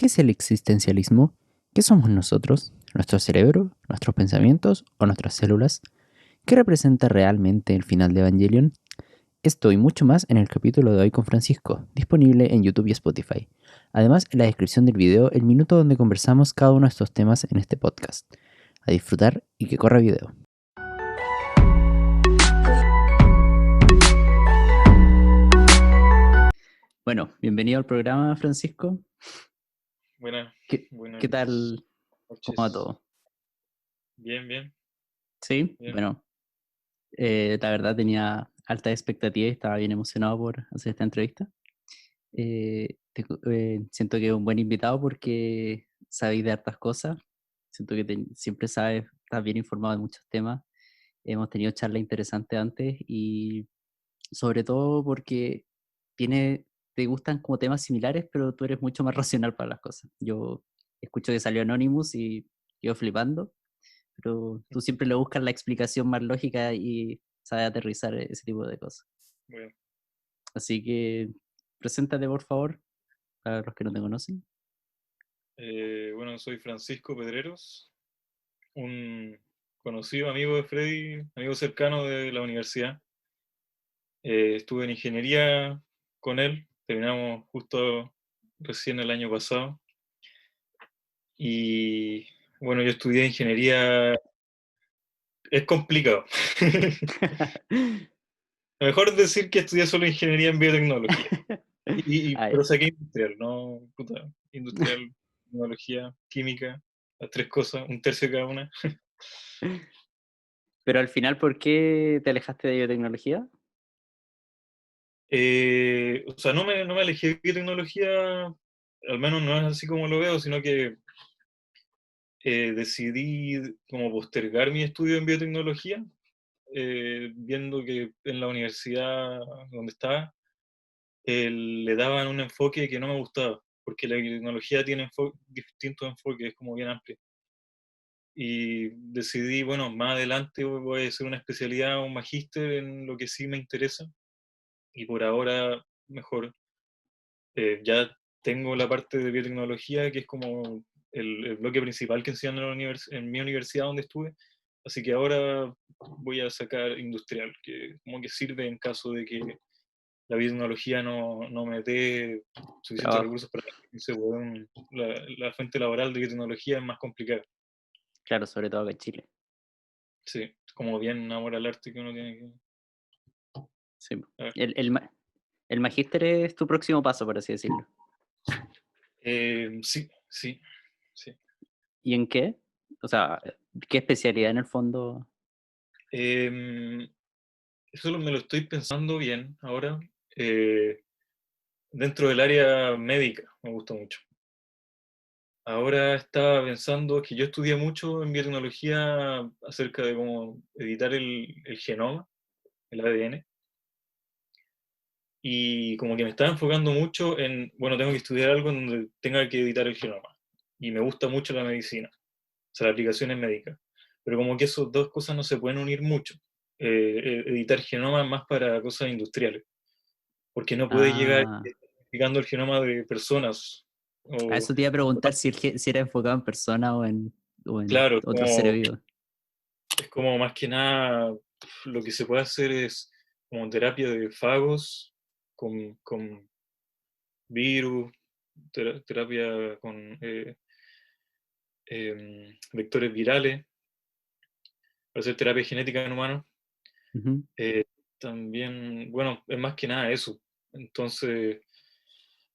¿Qué es el existencialismo? ¿Qué somos nosotros? ¿Nuestro cerebro? ¿Nuestros pensamientos? ¿O nuestras células? ¿Qué representa realmente el final de Evangelion? Esto y mucho más en el capítulo de hoy con Francisco, disponible en YouTube y Spotify. Además, en la descripción del video, el minuto donde conversamos cada uno de estos temas en este podcast. A disfrutar y que corra video. Bueno, bienvenido al programa, Francisco. Buenas ¿Qué tal? ¿Cómo va noches. todo? Bien. Sí, Bien. bueno, la verdad tenía altas expectativas y estaba bien emocionado por hacer esta entrevista. Siento que es un buen invitado porque sabéis de hartas cosas. Siento que siempre sabes, estás bien informado de muchos temas. Hemos tenido charlas interesantes antes y sobre todo porque te gustan como temas similares, pero tú eres mucho más racional para las cosas. Yo escucho que salió Anonymous y quedo flipando, pero tú siempre le buscas la explicación más lógica y sabes aterrizar ese tipo de cosas. Bueno, Así que preséntate, por favor, para los que no te conocen. soy Francisco Pedreros, un conocido amigo de Freddy, amigo cercano de la universidad. Estuve en ingeniería con él, terminamos justo recién el año pasado. Y bueno, yo estudié ingeniería, es complicado. Lo mejor es decir que estudié solo ingeniería en biotecnología. Ah, Pero saqué industrial, ¿no? Puta, industrial, tecnología, química, las tres cosas, un tercio de cada una. pero al final, ¿por qué te alejaste de biotecnología? O sea, no me alejé de biotecnología, al menos no es así como lo veo, sino que decidí como postergar mi estudio en biotecnología, viendo que en la universidad donde estaba le daban un enfoque que no me gustaba, porque la biotecnología tiene distintos enfoques, es como bien amplio. Y decidí, bueno, más adelante voy a hacer una especialidad, un magíster en lo que sí me interesa, y por ahora mejor. Ya tengo la parte de biotecnología, que es como el bloque principal que enseñan en mi universidad donde estuve, así que ahora voy a sacar industrial, que como que sirve en caso de que la biotecnología no me dé suficientes Trabajo. recursos para irse, la fuente laboral de biotecnología es más complicada. Claro, sobre todo acá en Chile. Sí, como bien amor al arte que uno tiene que... Sí. A ver. El magíster es tu próximo paso, por así decirlo. Sí. ¿Y en qué? O sea, ¿qué especialidad en el fondo? Em, Eso me lo estoy pensando bien ahora. Eh, Dentro del área médica, me gusta mucho. Ahora estaba pensando que yo estudié mucho en biotecnología acerca de cómo editar el genoma, el ADN, y como que me estaba enfocando mucho en, bueno, tengo que estudiar algo en donde tenga que editar el genoma. Y me gusta mucho la medicina, o sea, las aplicaciones médicas. Pero como que esas dos cosas no se pueden unir mucho. Editar genoma más para cosas industriales, porque no puedes llegar Ah, identificando el genoma de personas. a O, eso te iba a preguntar si era enfocado en persona o en claro, otros seres vivos. es como más que nada lo que se puede hacer es como terapia de fagos con virus, terapia con vectores virales, para hacer terapia genética en humanos. Ujú. Eh, También, bueno, es más que nada eso. Entonces,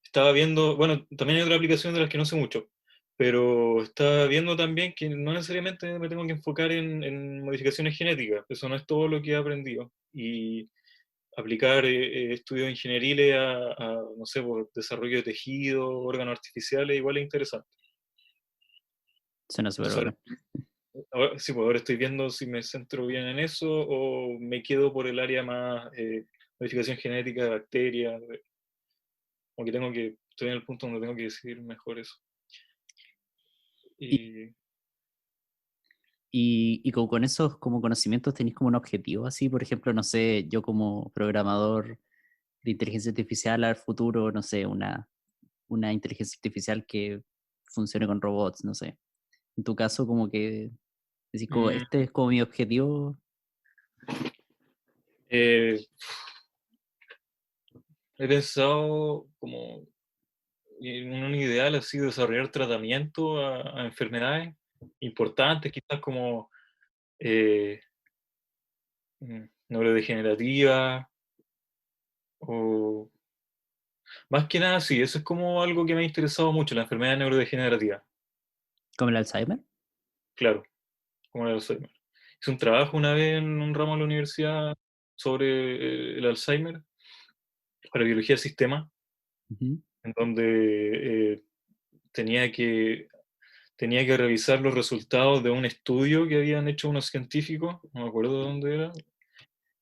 estaba viendo, bueno, también hay otra aplicación de las que no sé mucho, pero estaba viendo también que no necesariamente me tengo que enfocar en modificaciones genéticas, eso no es todo lo que he aprendido. Y aplicar estudios ingenieriles no sé, por desarrollo de tejidos, órganos artificiales, igual es interesante. Suena súper Entonces, bueno. sí, pues ahora estoy viendo si me centro bien en eso o me quedo por el área más modificación genética de bacterias, como que estoy en el punto donde tengo que decidir mejor eso. Y, Y y con esos como conocimientos tenéis como un objetivo así, por ejemplo, no sé, yo como programador de inteligencia artificial al futuro, no sé, una inteligencia artificial que funcione con robots, no sé. En tu caso, como que decís, como, Mm, este es como mi objetivo. eh, He pensado como en un ideal así desarrollar tratamiento a enfermedades importantes, quizás como eh, neurodegenerativa o más que nada, sí, eso es como algo que me ha interesado mucho, la enfermedad neurodegenerativa, Como el Alzheimer. claro, como el Alzheimer. Hice un trabajo una vez en un ramo de la universidad sobre el Alzheimer para biología del sistema, Ujú. en donde tenía que, tenía que revisar los resultados de un estudio que habían hecho unos científicos, no me acuerdo de dónde era,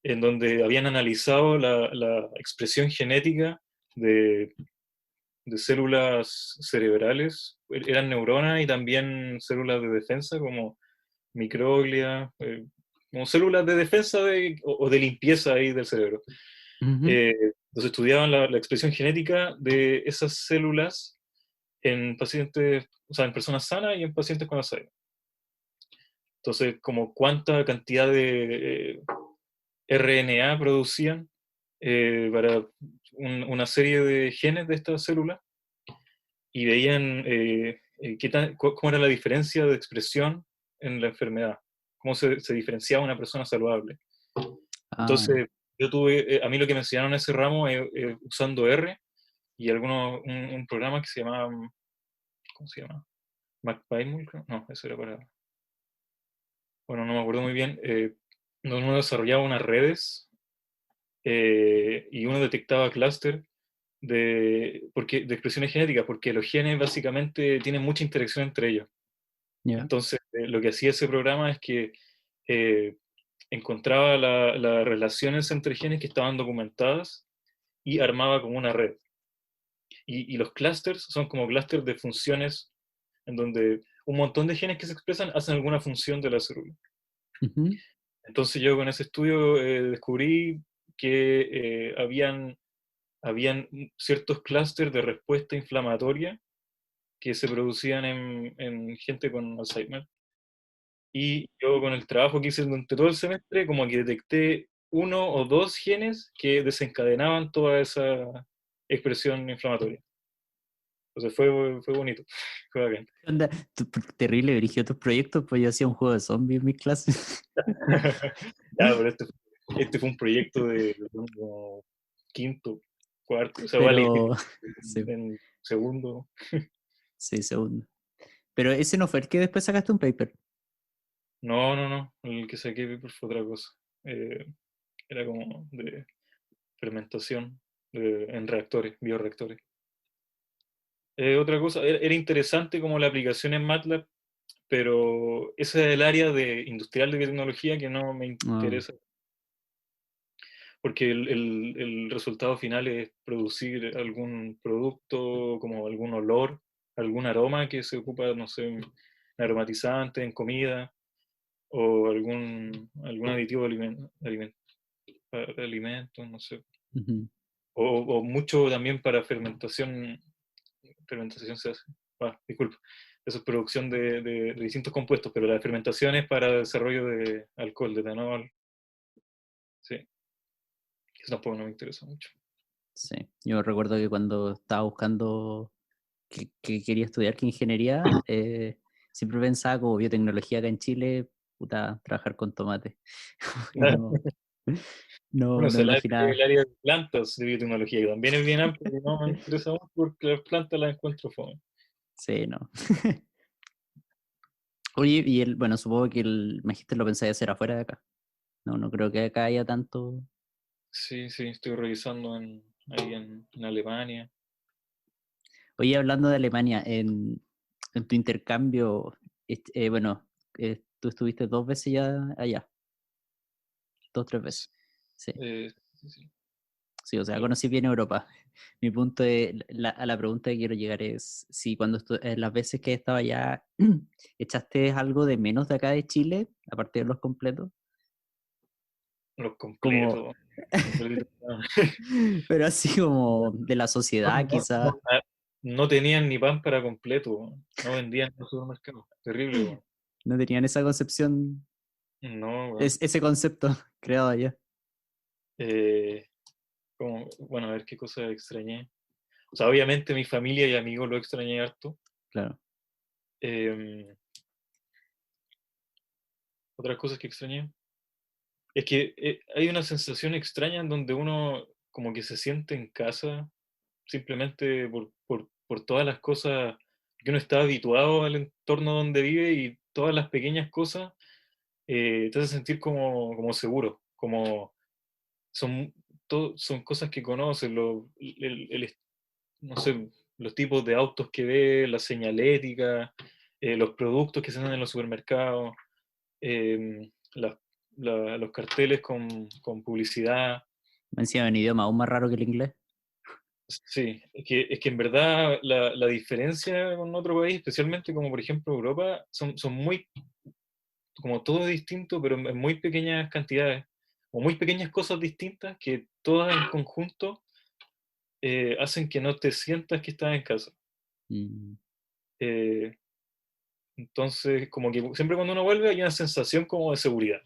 en donde habían analizado la expresión genética de, de células cerebrales, eran neuronas y también células de defensa como microglia, como células de defensa o de limpieza ahí del cerebro. Ujú. Eh, entonces estudiaban la expresión genética de esas células en pacientes, o sea, en personas sanas y en pacientes con Alzheimer. Entonces, como cuánta cantidad de RNA producían para una serie de genes de estas células y veían cómo era la diferencia de expresión en la enfermedad, cómo se diferenciaba una persona saludable. Ah, Entonces, yo tuve, a mí lo que me enseñaron en ese ramo es usando R y un programa que se llama, ¿cómo se llama? MacPython, creo. No, eso era para, bueno, no me acuerdo muy bien. Uno desarrollaba unas redes y uno detectaba clúster de expresiones genéticas, porque los genes básicamente tienen mucha interacción entre ellos. ya. Entonces, lo que hacía ese programa es que eh, encontraba las relaciones entre genes que estaban documentadas y armaba como una red. Y los clústeres son como clústeres de funciones en donde un montón de genes que se expresan hacen alguna función de la célula. Ujú. Entonces yo con ese estudio descubrí que habían ciertos clústeres de respuesta inflamatoria que se producían en gente con Alzheimer. Y yo con el trabajo que hice durante todo el semestre, como que detecté uno o dos genes que desencadenaban toda esa expresión inflamatoria. Entonces fue bonito, fue bacán. ¿Qué onda? Terrible, dirigió tus proyectos, pues yo hacía un juego de zombies en mis clases. Ya, pero este fue un proyecto de como quinto, cuarto, o sea, vale, Pero, sí, en segundo. sí, segundo. Pero ese no fue el que después sacaste un paper. No, no, no, el que saqué fue otra cosa. Eh, Era como de fermentación en reactores, bioreactores. Otra cosa, era interesante como la aplicación en MATLAB, pero ese es el área de industrial de biotecnología que no me Ah, interesa, porque el resultado final es producir algún producto, como algún olor, algún aroma que se ocupa, no sé, en aromatizante, en comida, o algún aditivo para alimentos, no sé. ujú. O mucho también para fermentación se hace. Disculpa, eso es producción de distintos compuestos, pero la fermentación es para desarrollo de alcohol, de etanol, sí, eso tampoco no me interesa mucho. Sí, yo recuerdo que cuando estaba buscando que quería estudiar que ingeniería, siempre pensaba como biotecnología acá en Chile, puta, trabajar con tomate. Y no, no, Bueno, no es me el imaginaba. área de plantas de biotecnología, que también es bien amplio, y no me interesa mucho porque las plantas las encuentro fome. Sí, no. Oye, y bueno, supongo que el magíster lo pensáis hacer afuera de acá. No, no creo que acá haya tanto. Sí, sí, estoy revisando ahí en Alemania. Oye, hablando de Alemania, en tu intercambio, bueno, tú estuviste 2 veces ya allá, 2, 3 veces. Sí, Sí, sí, sí, o sea, algo. conocí bien Europa. Mi punto es, a la pregunta que quiero llegar es si cuando las veces que estaba allá, ¿echaste algo de menos de acá de Chile, aparte de los completos? Los Como, completos. Completito. pero así como de la sociedad, No, quizás. no tenían ni pan para completo, weón. No vendían en los supermercados. Terrible, weón. No tenían esa concepción, No, weón. ese concepto creado allá. Eh, bueno, a ver qué cosa extrañé. O sea, obviamente mi familia y amigos lo extrañé harto. Claro. Em, Otras cosas que extrañé. Es que hay una sensación extraña en donde uno como que se siente en casa simplemente por todas las cosas que uno está habituado al entorno donde vive y todas las pequeñas cosas te hace sentir como seguro, como son, son cosas que conoces, no sé, los tipos de autos que ves, la señalética, los productos que se dan en los supermercados, las los carteles con publicidad. Me encima en idioma aún más raro que el inglés. Sí, es que en verdad la diferencia con otro país, especialmente como por ejemplo Europa, son muy, como todo distinto, pero en muy pequeñas cantidades, o muy pequeñas cosas distintas que todas en conjunto hacen que no te sientas que estás en casa. Mm, Eh, entonces, como que siempre cuando uno vuelve hay una sensación como de seguridad.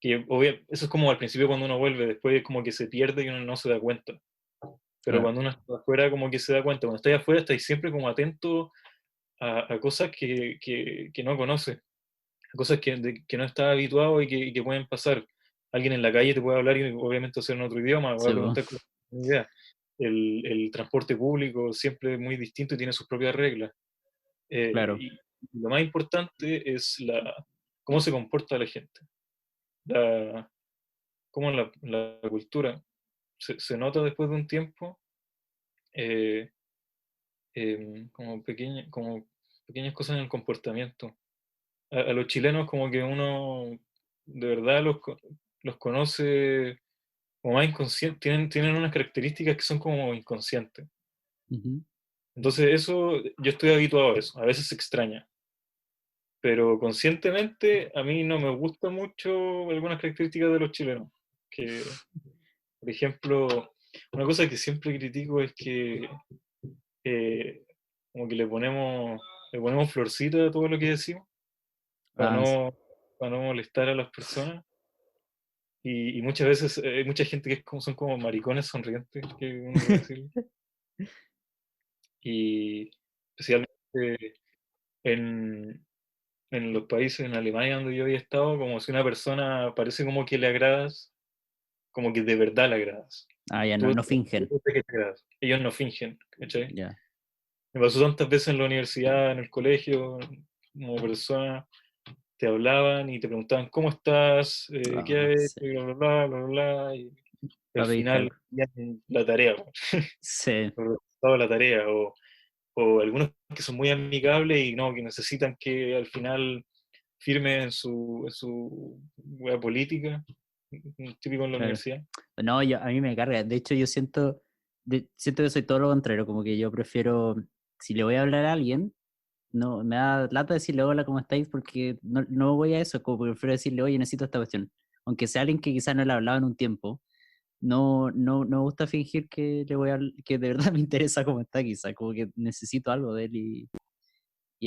Que eso es como al principio cuando uno vuelve, después como que se pierde y uno no se da cuenta. Pero claro, cuando uno está afuera, como que se da cuenta. Cuando estáis afuera, estáis siempre como atento a cosas que no conoce, a cosas que no está habituado y que pueden pasar. Alguien en la calle te puede hablar y obviamente hacer en otro idioma, va a sí, po, preguntar cosas que no tiene idea. El transporte público siempre es muy distinto y tiene sus propias reglas. claro. Y lo más importante es cómo se comporta la gente, la, cómo la cultura se nota después de un tiempo, eh, como pequeñas cosas en el comportamiento. A los chilenos como que uno de verdad los conoce como más inconscientes, tienen unas características que son como inconscientes. Ujú. Entonces eso, yo estoy habituado a eso, a veces se extraña, pero conscientemente a mí no me gusta mucho algunas características de los chilenos, que por ejemplo, una cosa que siempre critico es que eh, como que le ponemos florcita a todo lo que decimos para Ah, no, para no molestar a las personas. Y muchas veces hay mucha gente que son como maricones sonrientes, que uno puede decir. Y especialmente en, en los países, en Alemania donde yo había estado, como si una persona parece como que le agradas, como que de verdad le agradas. ya no, no Tú fingen. sientes que te agradas. Ellos no fingen, ¿cachai? Ya. Me pasó tantas veces en la universidad, en el colegio, como persona, te hablaban y te preguntaban, ¿cómo estás? ¿Qué Ah, has hecho? sí. Y bla, bla, bla, bla, bla, bla, y al Para pedirte final algo. ya la tarea, Sí, el resultado de la tarea, o algunos que son muy amigables y no, que necesitan que al final firme en su wea política, típico en la claro. universidad. No, a mí me carga. De hecho, yo siento que soy todo lo contrario, como que yo prefiero, si le voy a hablar a alguien, no, me da lata decirle hola, ¿cómo estáis? Porque no voy a eso, como que prefiero decirle, oye, necesito esta cuestión. Aunque sea alguien que quizás no le he hablado en un tiempo, no me gusta fingir que le voy a, que de verdad me interesa cómo está, quizás, como que necesito algo de él y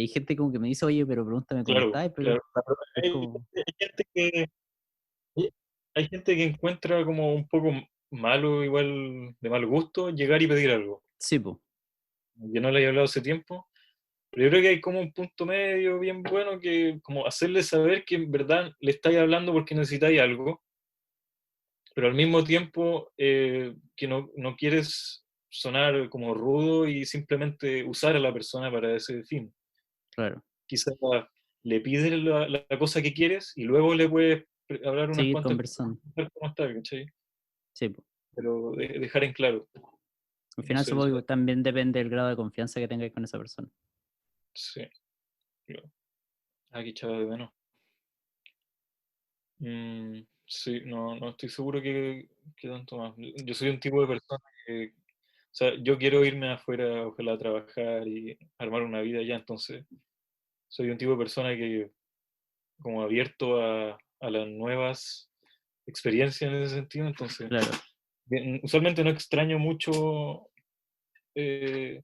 hay gente como que me dice, oye, pero pregúntame cómo Claro, estás, pero claro. es Hay, como, hay gente que, hay gente que encuentra como un poco malo, igual de mal gusto, llegar y pedir algo. sí, pues, Yo no le he hablado hace tiempo, pero yo creo que hay como un punto medio bien bueno que como hacerle saber que en verdad le estáis hablando porque necesitáis algo, pero al mismo tiempo que no quieres sonar como rudo y simplemente usar a la persona para ese fin. claro, Quizás le pides la cosa que quieres y luego le puedes hablar unas seguir cuantas conversando, cosas cómo está, ¿cachai? sí, pues. Pero dejar en claro. Al No final sé, supongo que también depende del grado de confianza que tengáis con esa persona. sí, claro. Aquí chaval de menos. Sí, no estoy seguro que tanto más. Yo soy un tipo de persona que, o sea, yo quiero irme afuera, ojalá a trabajar y armar una vida allá, entonces soy un tipo de persona que como abierto a las nuevas experiencias en ese sentido, entonces Claro, usualmente no extraño mucho eh,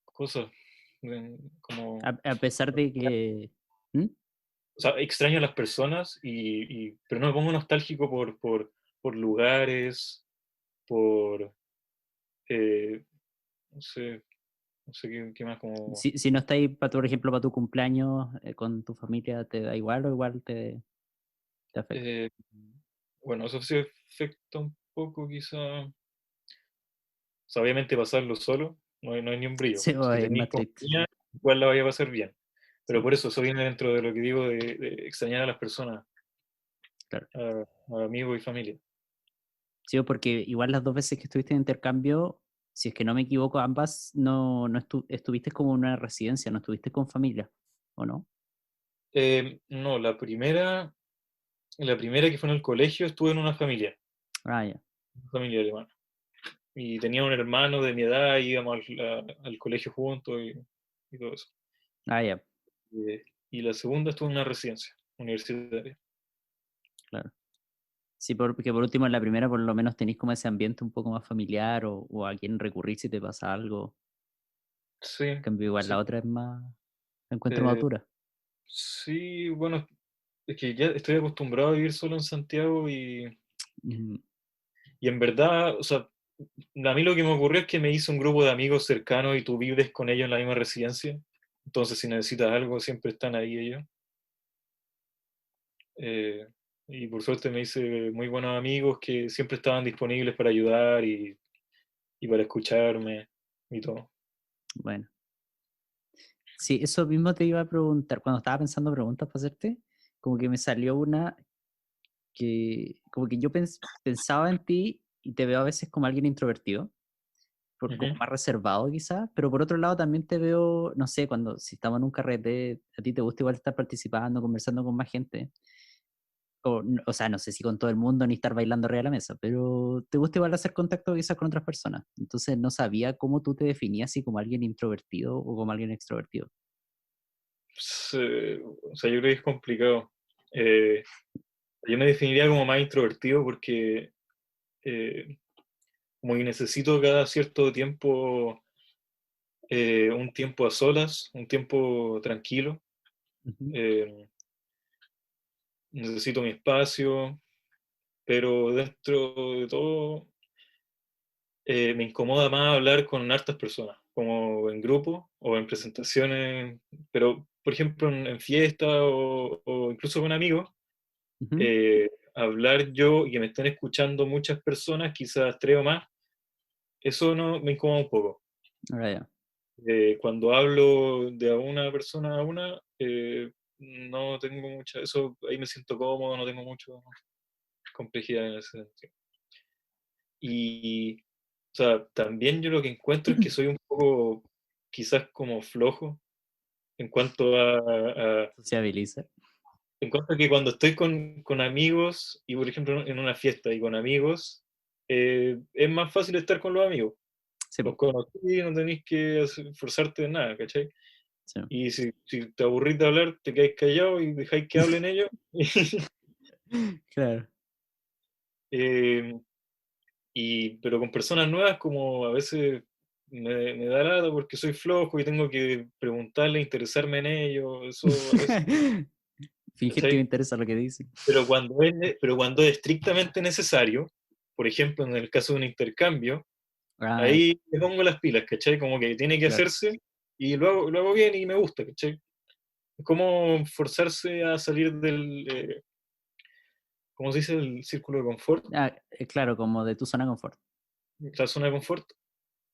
cosas, como, A pesar de que... ¿Mm? o sea, extraño a las personas, pero no me pongo nostálgico por lugares, por, eh, no sé, no sé qué más como... Si no estáis, por ejemplo, para tu cumpleaños con tu familia, ¿te da igual o igual te afecta? eh, bueno, eso sí afecta un poco quizá, o sea, obviamente pasarlo solo, no hay ni un brillo. Sí, o Si es tenéis más triste. compañía, igual la vaya a pasar bien. Pero Sí, por eso, eso viene dentro de lo que digo de extrañar a las personas, claro. a amigos y familia. Sí, porque igual las dos veces que estuviste en intercambio, si es que no me equivoco, ambas no estuviste como en una residencia, no estuviste con familia, ¿o no? No, la primera que fue en el colegio estuve en Ah, ya. una familia alemana. Y tenía un hermano de mi edad, íbamos al colegio juntos y todo eso. Ah, ya, Y la segunda estuve en una residencia universitaria. claro. Sí, porque por último en la primera por lo menos tenéis como ese ambiente un poco más familiar o a quien recurrir si te pasa algo. En Sí, cambio, igual sí. la otra es más, la encuentro más eh, dura. sí, bueno, es que ya estoy acostumbrado a vivir solo en Santiago Ujú. y en verdad, o sea, a mí lo que me ocurrió es que me hice un grupo de amigos cercanos y tú vives con ellos en la misma residencia. Entonces, si necesitas algo, siempre están ahí ellos. Eh, y por suerte me hice muy buenos amigos que siempre estaban disponibles para ayudar y para escucharme y todo. Bueno, sí, eso mismo te iba a preguntar. Cuando estaba pensando preguntas para hacerte, como que me salió una que, como que yo pensaba en ti y te veo a veces como alguien introvertido, como Ujú. más reservado quizás, pero por otro lado también te veo, no sé, cuando si estamos en un carrete, a ti te gusta igual estar participando, conversando con más gente. O sea, no sé si con todo el mundo ni estar bailando arriba de la mesa, pero te gusta igual hacer contacto quizás con otras personas. Entonces no sabía cómo tú te definías, si como alguien introvertido o como alguien extrovertido. O sea, yo creo que es complicado. Eh, yo me definiría como más introvertido porque eh, como que necesito cada cierto tiempo un tiempo a solas, un tiempo tranquilo. Ujú, eh, Necesito mi espacio, pero dentro de todo me incomoda más hablar con hartas personas, como en grupo o en presentaciones, pero por ejemplo en fiestas o incluso con amigos, ujú. hablar yo y que me estén escuchando muchas personas, quizás tres o más, eso no me incomoda un poco. Ahora ya. Cuando hablo de a una persona a una, no tengo mucha, eso ahí me siento cómodo, no tengo mucha complejidad en ese sentido. Y, o sea, también yo lo que encuentro es que soy un poco, quizás como flojo en cuanto Sociabiliza. en cuanto a que cuando estoy con amigos, y por ejemplo en una fiesta y con amigos, es más fácil estar con los amigos. Sí, Los po, conocí, no tenéis que forzarte de nada, ¿cachai? sí. Y si te aburrís de hablar, te quedáis callado y dejáis que hablen ellos. Claro. Eh, pero con personas nuevas, como a veces me da lata porque soy flojo y tengo que preguntarle, interesarme en ellos, eso a veces, Fingir que me ¿cachai? interesa lo que dicen. Pero cuando es estrictamente necesario, por ejemplo, en el caso de un intercambio, Ah, ahí me pongo las pilas, ¿cachai? Como que tiene que claro. hacerse y lo hago bien y me gusta, ¿cachai? Es como forzarse a salir ¿cómo se dice? El círculo de confort, Ah, claro, como de tu zona de confort. la zona de confort.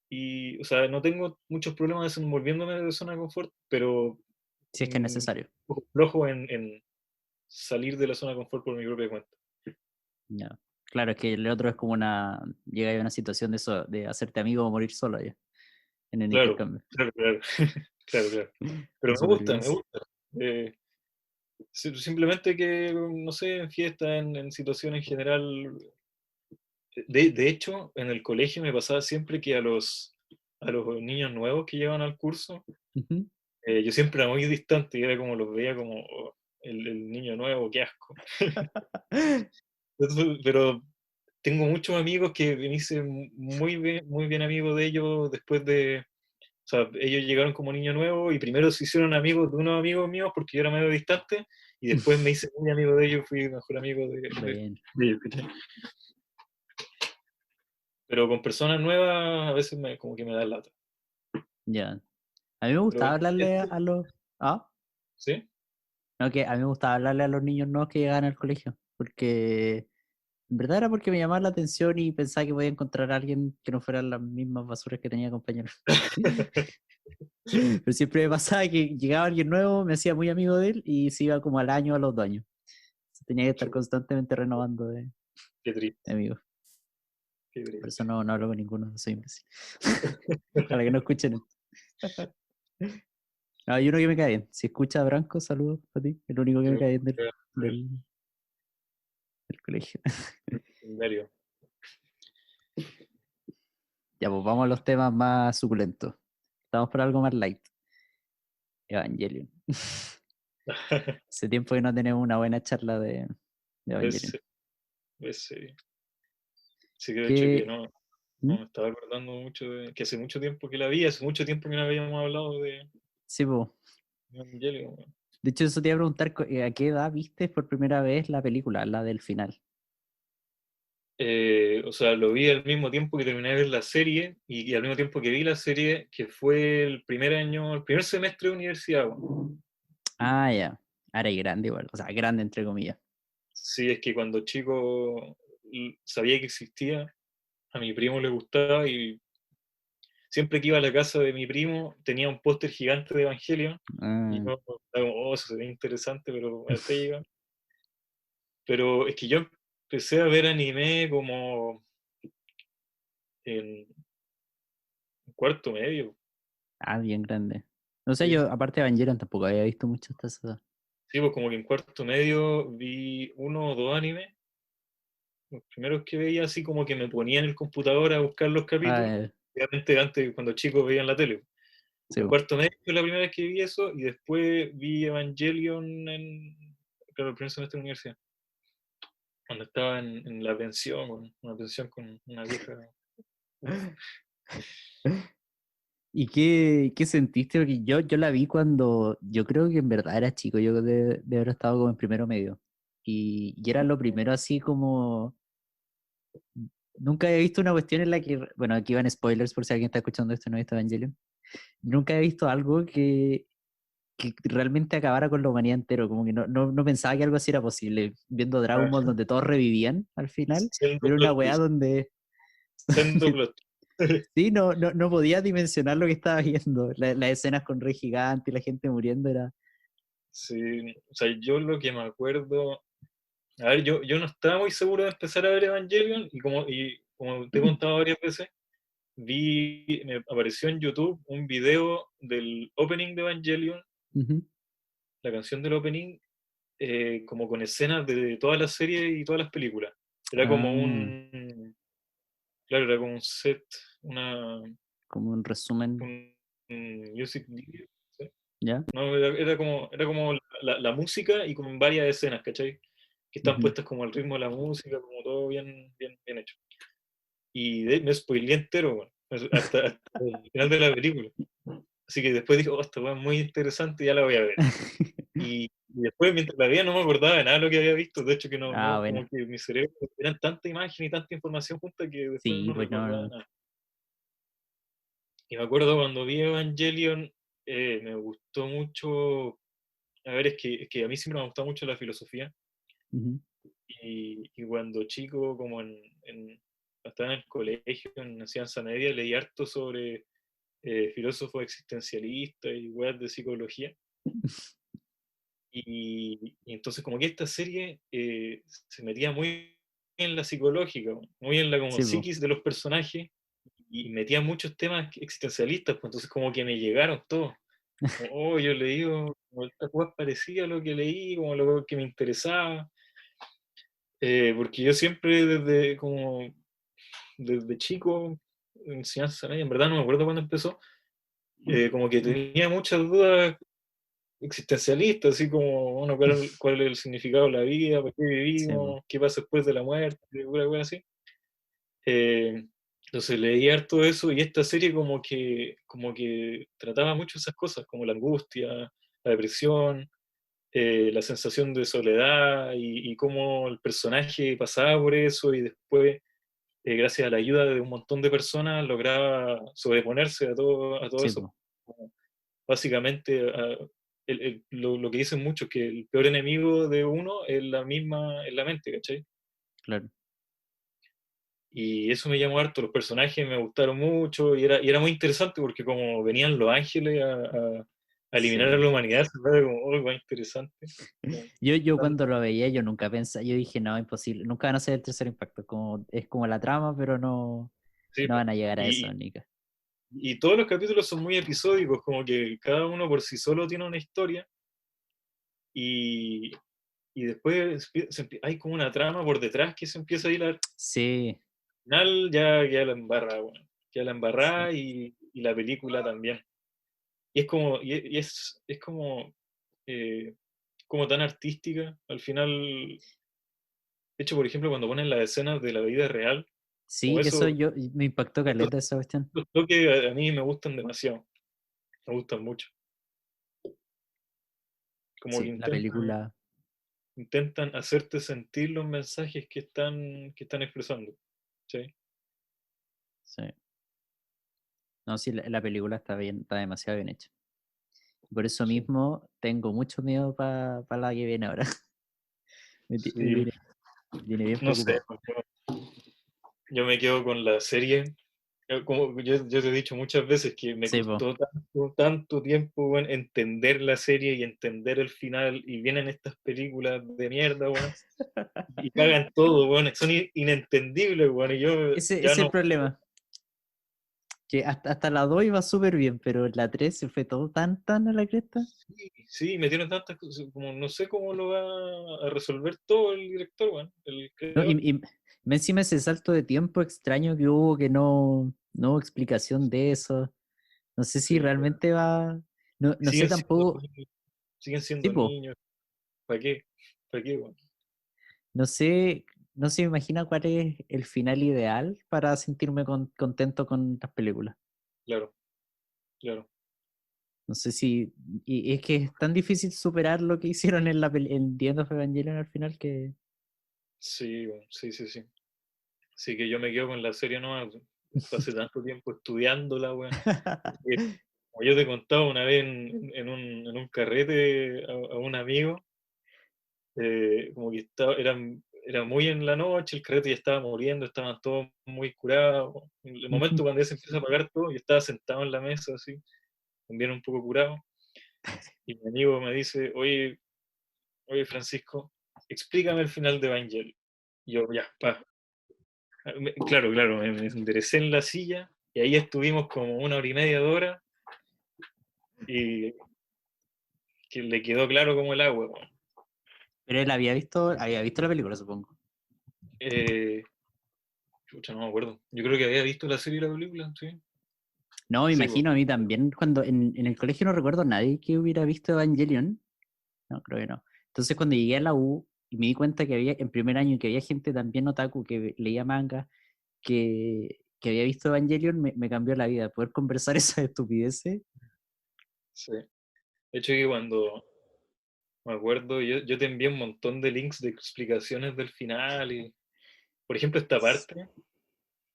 Y, o sea, no tengo muchos problemas desenvolviéndome de zona de confort, pero Si es que es necesario. un poco flojo en salir de la zona de confort por mi propia cuenta. Ya. Claro, es que el otro es como una. Llega a una situación de eso, de hacerte amigo o morir solo ya, en el Claro, intercambio. claro, claro, claro, claro. Pero De me gusta, me supervivencia. gusta. Eh, Simplemente que, no sé, en fiestas, en situaciones en general. De hecho, en el colegio me pasaba siempre que a los niños nuevos que llevan al curso, Ujú. yo siempre era muy distante y era como los veía como "Oh, el niño nuevo, qué asco". Pero tengo muchos amigos que me hice muy bien amigo de ellos después de, o sea, ellos llegaron como niño nuevo y primero se hicieron amigos de unos amigos míos porque yo era medio distante y después me hice muy amigo de ellos, fui mejor amigo Bueno, de ellos, ¿cachai? Pero con personas nuevas a veces como que me da lata. ya. A mí me Pero gustaba bueno, hablarle esto, a los... ¿Ah? ¿sí? No, que a mí me gustaba hablarle a los niños nuevos que llegaban al colegio, porque en verdad era porque me llamaba la atención y pensaba que podía encontrar a alguien que no fuera las mismas basuras que tenía compañeros. Pero siempre me pasaba que llegaba alguien nuevo, me hacía muy amigo de él y se iba como al año o a los 2 años. Entonces tenía que estar Chuta, constantemente renovando qué de triste, amigos. qué Por eso triste. no hablo con ninguno, soy imbécil. Ojalá que no escuchen esto. No, hay uno que me cae bien. Si escucha a Branco, saludos a ti. El único que me Yo, cae bien del, el del, del colegio. secundario. Ya, pues vamos a los temas más suculentos. Estamos por algo más light. Evangelion. Hace tiempo que no tenemos una buena charla de Evangelion. Ese, ese. Sí que de hecho que ¿Qué? ¿Mm? no me estaba acordando mucho que hace mucho tiempo que la vi, hace mucho tiempo que no habíamos hablado de Sí, pues. Evangelion, weón. De hecho, eso te iba a preguntar, ¿a qué edad viste por primera vez la película, la del final? O sea, lo vi al mismo tiempo que terminé de ver la serie y al mismo tiempo que vi la serie, que fue el primer año, el primer semestre de universidad, weón. Ah, ya. Ahora y grande igual. O sea, grande entre comillas. Sí, es que cuando chico sabía que existía, a mi primo le gustaba y siempre que iba a la casa de mi primo tenía un póster gigante de Evangelion y Ah, yo estaba como, oh, eso se ve interesante, pero hasta ahí llega. Pero es que yo empecé a ver anime como en cuarto medio. bien grande. No sé, Sí, yo aparte de Evangelion tampoco había visto mucho hasta esa edad. sí, pues como que en cuarto medio vi uno o dos animes. Los primeros que veía así como que me ponía en el computador a buscar los Ah, capítulos. Obviamente antes, cuando chicos veían la tele. sí, En po. cuarto medio fue la primera vez que vi eso y después vi Evangelion claro, el primer semestre de la universidad. Cuando estaba en la pensión, una pensión con una vieja. ¿Y qué sentiste? Porque yo la vi cuando, yo creo que en verdad era chico, yo de haber estado como en primero medio. Y era lo primero así como, nunca he visto una cuestión en la que, bueno, aquí van spoilers por si alguien está escuchando esto y no ha visto Evangelion. Nunca he visto algo que realmente acabara con la humanidad entero, como que no pensaba que algo así era posible. Viendo Dragon Ah, Ball donde todos revivían al final, Sendo era una plot weá twist. donde Sendo plot twist. sí, no podía dimensionar lo que estaba viendo. Las escenas con Rey Gigante y la gente muriendo era... Sí, o sea, yo lo que me acuerdo. A ver, yo no estaba muy seguro de empezar a ver Evangelion y como te he contado varias veces, me apareció en YouTube un video del opening de Evangelion, Ujú. la canción del opening, como con escenas de toda la serie y todas las películas. Era como Ah, claro, era como un set, una, como un resumen, un music video, ¿sí? ¿ya? No, era como la música y con varias escenas, ¿cachai? Que están Ujú. puestas como al ritmo de la música, como todo bien, bien, bien hecho. Y me spoileé entero, bueno, hasta el final de la película. Así que después dije, oh, esta weá es muy interesante, ya la voy a ver. Y después, mientras la veía, no me acordaba de nada de lo que había visto. De hecho, que Ah, bueno. como que mi cerebro eran tanta imagen y tanta información junta que después Sí, no pues no, recordaba no. nada. Y me acuerdo cuando vi Evangelion, me gustó mucho. A ver, es que a mí siempre me ha gustado mucho la filosofía. Ujú. Y cuando chico, como estaba en el colegio, en enseñanza media, leí harto sobre filósofos existencialistas y weas de psicología. Y entonces como que esta serie se metía muy en la psicológica, muy en la como Sí, pues. psiquis de los personajes y metía muchos temas existencialistas, pues entonces como que me llegaron todos. Como, oh, yo leí como esta cosa parecía a lo que leí, como lo que me interesaba, porque yo siempre desde chico, enseñanza media, en verdad no me acuerdo cuándo empezó, como que tenía muchas dudas existencialistas, así como, bueno, cuál es el significado de la vida, por qué Sí, pues. vivimos, qué pasa después de la muerte, así. Eh, entonces leí harto eso y esta serie como que trataba mucho esas cosas, como la angustia, la depresión, la sensación de soledad y cómo el personaje pasaba por eso y después, gracias a la ayuda de un montón de personas, lograba sobreponerse a todo Sí, eso. pues, Como básicamente, lo que dicen muchos, que el peor enemigo de uno es la mente, ¿cachai? claro. Y eso me llamó harto, los personajes me gustaron mucho y era muy interesante porque como venían los ángeles a eliminar a Sí. la humanidad, se me hace como, oh, más interesante. Como, Yo tan- cuando lo veía, yo nunca pensé, yo dije, no, imposible, nunca van a ser el tercer impacto, como, es como la trama, pero no, sí, no po. van a llegar a eso, Y, Nika. y todos los capítulos son muy episódicos, como que cada uno por sí solo tiene una historia y, y después hay como una trama por detrás que se empieza a hilar. Sí, Al final ya queda la embarrada, bueno, queda la sí, embarrada y la película también. Y es como, es eh, como tan artística. Al final, de hecho, por ejemplo, cuando ponen las escenas de la vida real, como sí, eso yo, me impactó esos, caleta esa cuestión. esos toques a mí me gustan demasiado, me gustan mucho. Como que Sí, la película, intentan hacerte sentir los mensajes que están expresando. ¿Sí? sí. No, sí, la película está bien, está demasiado bien hecha. Por eso Sí. mismo tengo mucho miedo para la que viene ahora. Me Sí, tiene bien no sé, preocupado. yo me quedo con la serie. Como yo te he dicho muchas veces que me Sí, po. costó tanto tiempo, weón, entender la serie y entender el final, y vienen estas películas de mierda, weón, y cagan todo, weón, son inentendibles, weón, y yo Ese ya es el no. problema. Que hasta la 2 iba súper bien, pero la 3 se fue todo tan a la cresta. Sí, sí, metieron tantas cosas, como no sé cómo lo va a resolver todo el director, weón, el No, creador. encima ese salto de tiempo extraño que hubo, que no hubo explicación de eso. No sé si Sí, realmente va. No sé siguen siendo tampoco. niños, siguen siendo Tipo, niños, ¿para qué? ¿Para qué, weón? no sé. No se me imagina cuál es el final ideal para sentirme contento con las películas. Claro, claro. No sé si. Y es que es tan difícil superar lo que hicieron en The End of Evangelion al final que. Sí, weón, sí, sí, sí. Así que yo me quedo con la serie nomás. Pasé tanto tiempo estudiándola, weón. Que, como yo te contaba una vez en un carrete a un amigo, como que era muy en la noche, el carrete ya estaba muriendo, estaban todos muy curados. En el momento cuando ya se empieza a apagar todo, yo estaba sentado en la mesa, así, también un poco curado, y mi amigo me dice, oye Francisco, explícame el final de Evangelion. Y yo, ya, pa. Claro, claro, me enderecé en la silla y ahí estuvimos como una hora y media de hora y que le quedó claro como el agua, weón. Pero él había visto la película, supongo. Eh, Chucha, no me acuerdo. Yo creo que había visto la serie y la película, sí. No, me Sí, pues, imagino a mí también, cuando en el colegio no recuerdo a nadie que hubiera visto Evangelion. No, creo que no. Entonces cuando llegué a la U y me di cuenta que había, en primer año, que había gente también otaku que leía manga, que había visto Evangelion, me cambió la vida. Poder conversar esas estupideces. sí. De hecho, que cuando me acuerdo, yo te envié un montón de links de explicaciones del final y, por ejemplo, esta parte.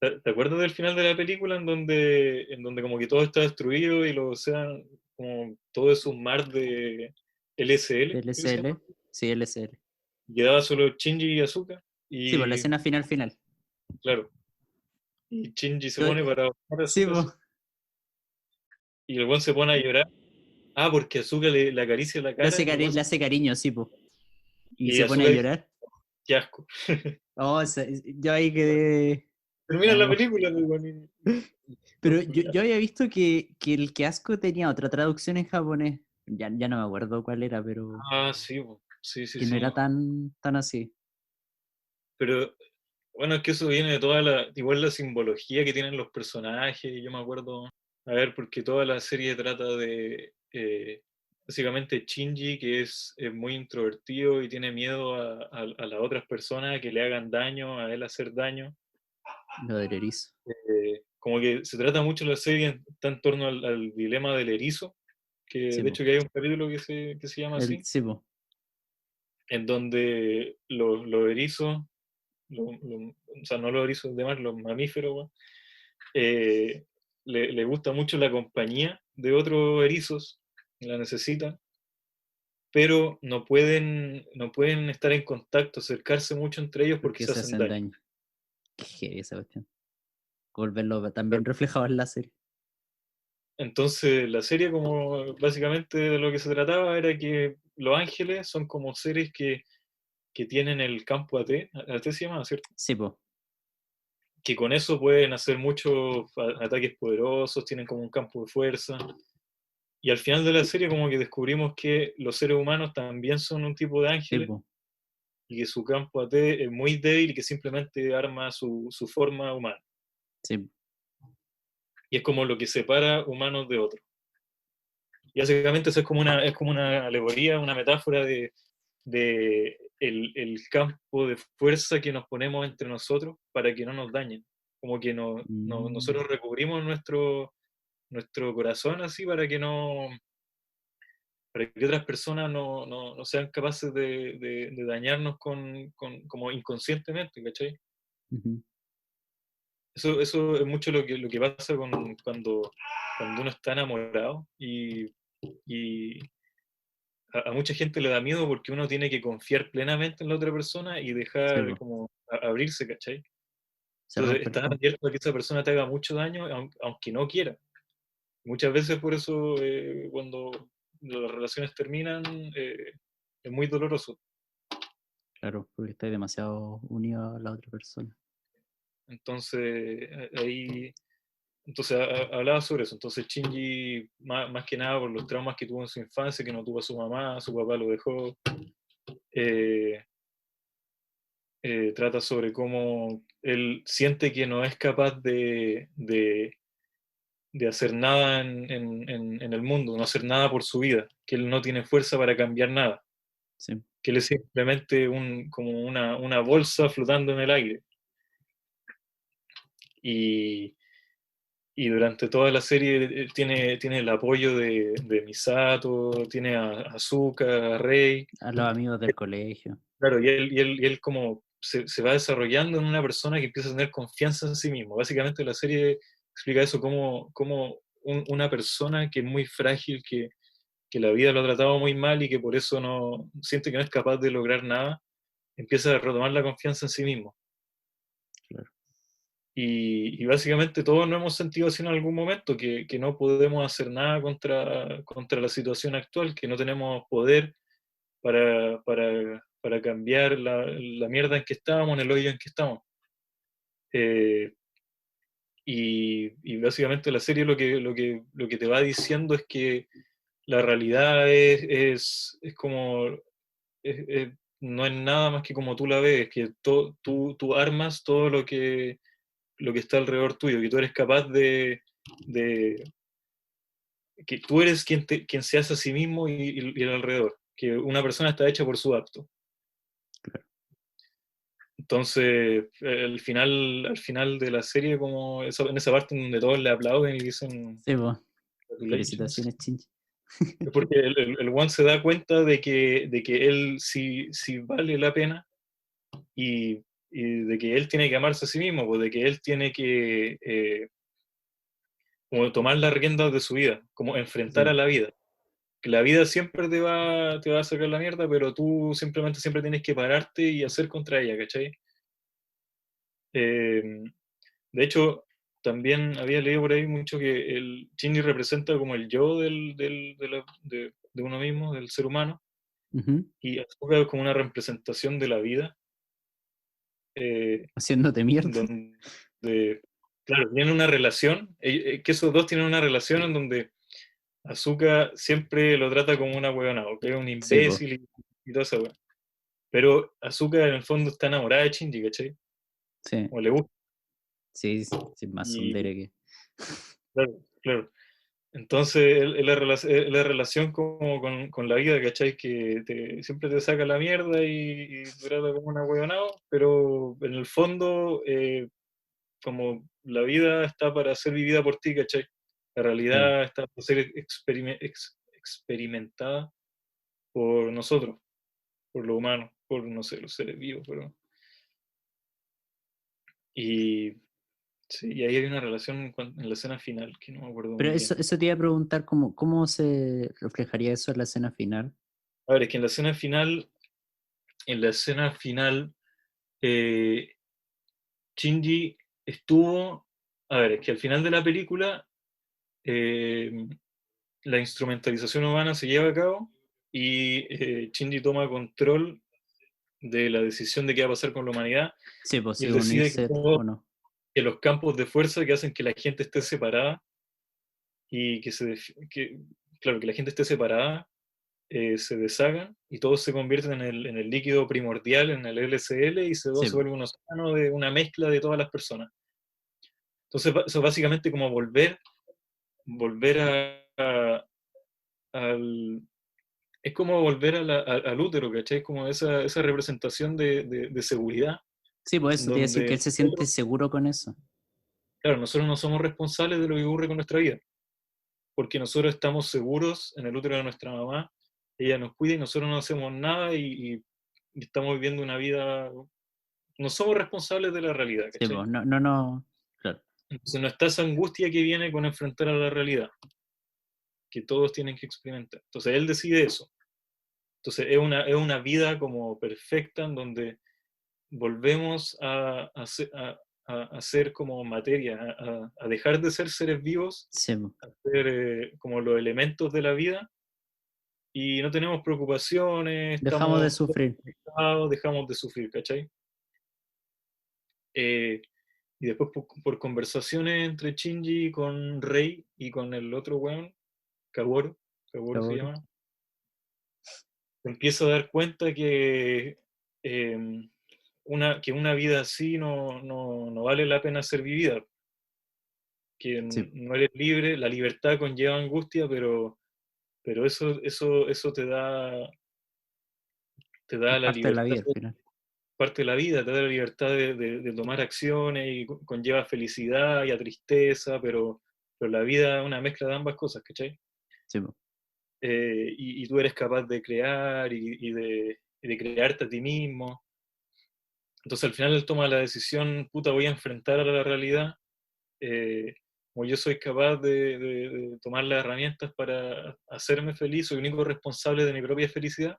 ¿Te acuerdas del final de la película en donde como que todo está destruido y los océanos, como todo es un mar de LSL, creo que se llama? LSL. Sí, LSL. Quedaba solo Shinji y Asuka, Sí, por la y escena final. claro, y Shinji se Yo- pone para bajar a sí, Asuka po. así, y el buen se pone a llorar. Ah, porque Asuka le acaricia la cara y el buen Le hace cariño, sí, po. Y y se pone a Asuka dice, llorar. qué asco. Oh, yo ahí quedé. Termina la No. película, pues, bueno, Pero yo había visto que el que asco tenía otra traducción en japonés. Ya no me acuerdo cuál era, pero ah, sí, pues, sí, sí, que no sí. era tan así. Pero bueno, es que eso viene de igual la simbología que tienen los personajes. Yo me acuerdo, a ver, porque toda la serie trata de básicamente Shinji, que es muy introvertido y tiene miedo a las otras personas que le hagan daño, a él hacer daño. Lo del erizo. Como que se trata mucho la serie, está en torno al dilema del erizo, que Sí, de po. hecho que hay un capítulo que se llama así, Sí, po. en donde los erizos, o sea, no los erizos de mar, los mamíferos, weón, le gusta mucho la compañía de otros erizos, la necesitan, pero no pueden estar en contacto, acercarse mucho entre ellos porque Porque se se hacen hacen daño. daño. Qué heavy esa cuestión. Volverlo también reflejado en la serie. Entonces, la serie, como básicamente de lo que se trataba, era que los ángeles son como seres que tienen el campo AT, AT se llama, ¿cierto? Sí, po. Que con eso pueden hacer muchos ataques poderosos, tienen como un campo de fuerza. Y al final de la serie, como que descubrimos que los seres humanos también son un tipo de Sí, ángeles po. y que su campo AT es muy débil y que simplemente arma su forma humana. Sí, Y es como lo que separa humanos de otros. Y básicamente eso es como una alegoría, una metáfora de el campo de fuerza que nos ponemos entre nosotros para que no nos dañen. Como que mm, nosotros recubrimos nuestro corazón así para que otras personas no sean capaces de dañarnos como inconscientemente, ¿cachai? ujú. Eso es mucho lo que pasa cuando uno está enamorado y a mucha gente le da miedo porque uno tiene que confiar plenamente en la otra persona y Sí, dejar po. como abrirse, ¿cachai? Se Entonces rompe el estás campo. abierto a que esa persona te haga mucho daño aunque no quiera. Muchas veces por eso cuando las relaciones terminan es muy doloroso. Claro, porque estás demasiado unido a la otra persona. Entonces ahí entonces hablaba sobre eso. Entonces Shinji, más que nada por los traumas que tuvo en su infancia, que no tuvo a su mamá, su papá lo dejó, eh, trata sobre cómo él siente que no es capaz de hacer nada en el mundo, no hacer nada por su vida, que él no tiene fuerza para cambiar nada, Sí, que él es simplemente como una bolsa flotando en el aire. Y, y durante toda la serie tiene el apoyo de Misato, tiene a Asuka, a Rei, a los amigos del colegio. claro, y él como se va desarrollando en una persona que empieza a tener confianza en sí mismo. Básicamente la serie explica eso, como una persona que es muy frágil, que la vida lo ha tratado muy mal y que por eso no siente que no es capaz de lograr nada, empieza a retomar la confianza en sí mismo. Claro. Y básicamente todos nos hemos sentido así en algún momento, que no podemos hacer nada contra la situación actual, que no tenemos poder para cambiar la mierda en que estábamos, en el hoyo en que estamos. Eh, y básicamente la serie lo que te va diciendo es que la realidad es como, no es nada más que como tú la ves, que tú armas todo lo que está alrededor tuyo, que tú eres capaz de que tú eres quien se hace a sí mismo y el alrededor, que una persona está hecha por su acto. Claro. Entonces, al final de la serie, como en esa parte en donde todos le aplauden y dicen Sí, pues. congratulations, Felicitaciones, Chinchi. es porque el one se da cuenta de que él sí vale la pena y de que él tiene que amarse a sí mismo, pues de que él tiene que como tomar las riendas de su vida, como enfrentar a Sí, la vida. Que la vida siempre te va a sacar la mierda, pero tú simplemente siempre tienes que pararte y hacer contra ella, ¿cachai? Eh, de hecho, también había leído por ahí mucho que el Shinji representa como el yo de uno mismo, del ser humano, ujú. y Asuka es como una representación de la vida, eh, Haciéndote mierda. donde, claro, tienen una relación, que esos dos tienen una relación en donde Asuka siempre lo trata como una huevona, o que es un Sí, pues. imbécil y toda esa hueá. Pero Asuka en el fondo está enamorada de Shinji, ¿cachai? Sí, O le gusta. sí, sí, más Y sondere que. claro, claro. Entonces, es la relación como con la vida, ¿cachai? Que siempre te saca la mierda y te trata como una huevonao, pero en el fondo como la vida está para ser vivida por ti, ¿cachai? La Sí, realidad está para ser experimentada por nosotros, por los humanos, por, no sé, los seres vivos, pero... Y, sí, y ahí hay una relación en la escena final que no me acuerdo pero muy bien. eso te iba a preguntar, ¿cómo se reflejaría eso en la escena final? A ver, es que en la escena final, eh, Shinji estuvo, a ver, es que al final de la película, eh, la instrumentalización humana se lleva a cabo y Shinji toma control de la decisión de qué va a pasar con la humanidad Sí, pues y sí, él decide unirse o no. que los campos de fuerza que hacen que la gente esté separada y claro, que la gente esté separada se deshagan y todos se convierten en el líquido primordial, en el LCL, y todo Sí, se pues, vuelve un océano de una mezcla de todas las personas. Entonces, eso es básicamente como volver al... Es como volver al útero, ¿cachai? Es como esa representación de seguridad, sí, pues eso te iba a decir que donde él se siente nosotros, seguro con eso. claro, nosotros no somos responsables de lo que ocurre con nuestra vida, porque nosotros estamos seguros en el útero de nuestra mamá, ella nos cuida y nosotros no hacemos nada y estamos viviendo una vida, no somos responsables de la realidad, Sí, ¿cachai? pues, no, claro, Entonces no está esa angustia que viene con enfrentar a la realidad, que todos tienen que experimentar. Entonces él decide eso. Entonces es una vida como perfecta en donde volvemos a ser como materia, a dejar de ser seres vivos, sí, pues. a ser como los elementos de la vida y no tenemos preocupaciones, Dejamos de estamos sufrir. conectados, dejamos de sufrir, ¿cachai? Eh, y después por conversaciones entre Shinji con Rei y con el otro weón, Kaworu, Kaworu se Seguro. llama, te empiezo a dar cuenta eh, que una vida así no vale la pena ser vivida, que Sí, no eres libre, la libertad conlleva angustia, pero eso te da es la parte de la libertad, vida al final. parte de la vida, te da la libertad de tomar acciones y conlleva felicidad y a tristeza, pero la vida es una mezcla de ambas cosas, ¿cachai? Sí, pues. Y tú eres capaz de crear y de crearte a ti mismo. Entonces al final él toma la decisión, puta, voy a enfrentar a la realidad, eh, como yo soy capaz de tomar las herramientas para hacerme feliz, soy el único responsable de mi propia felicidad,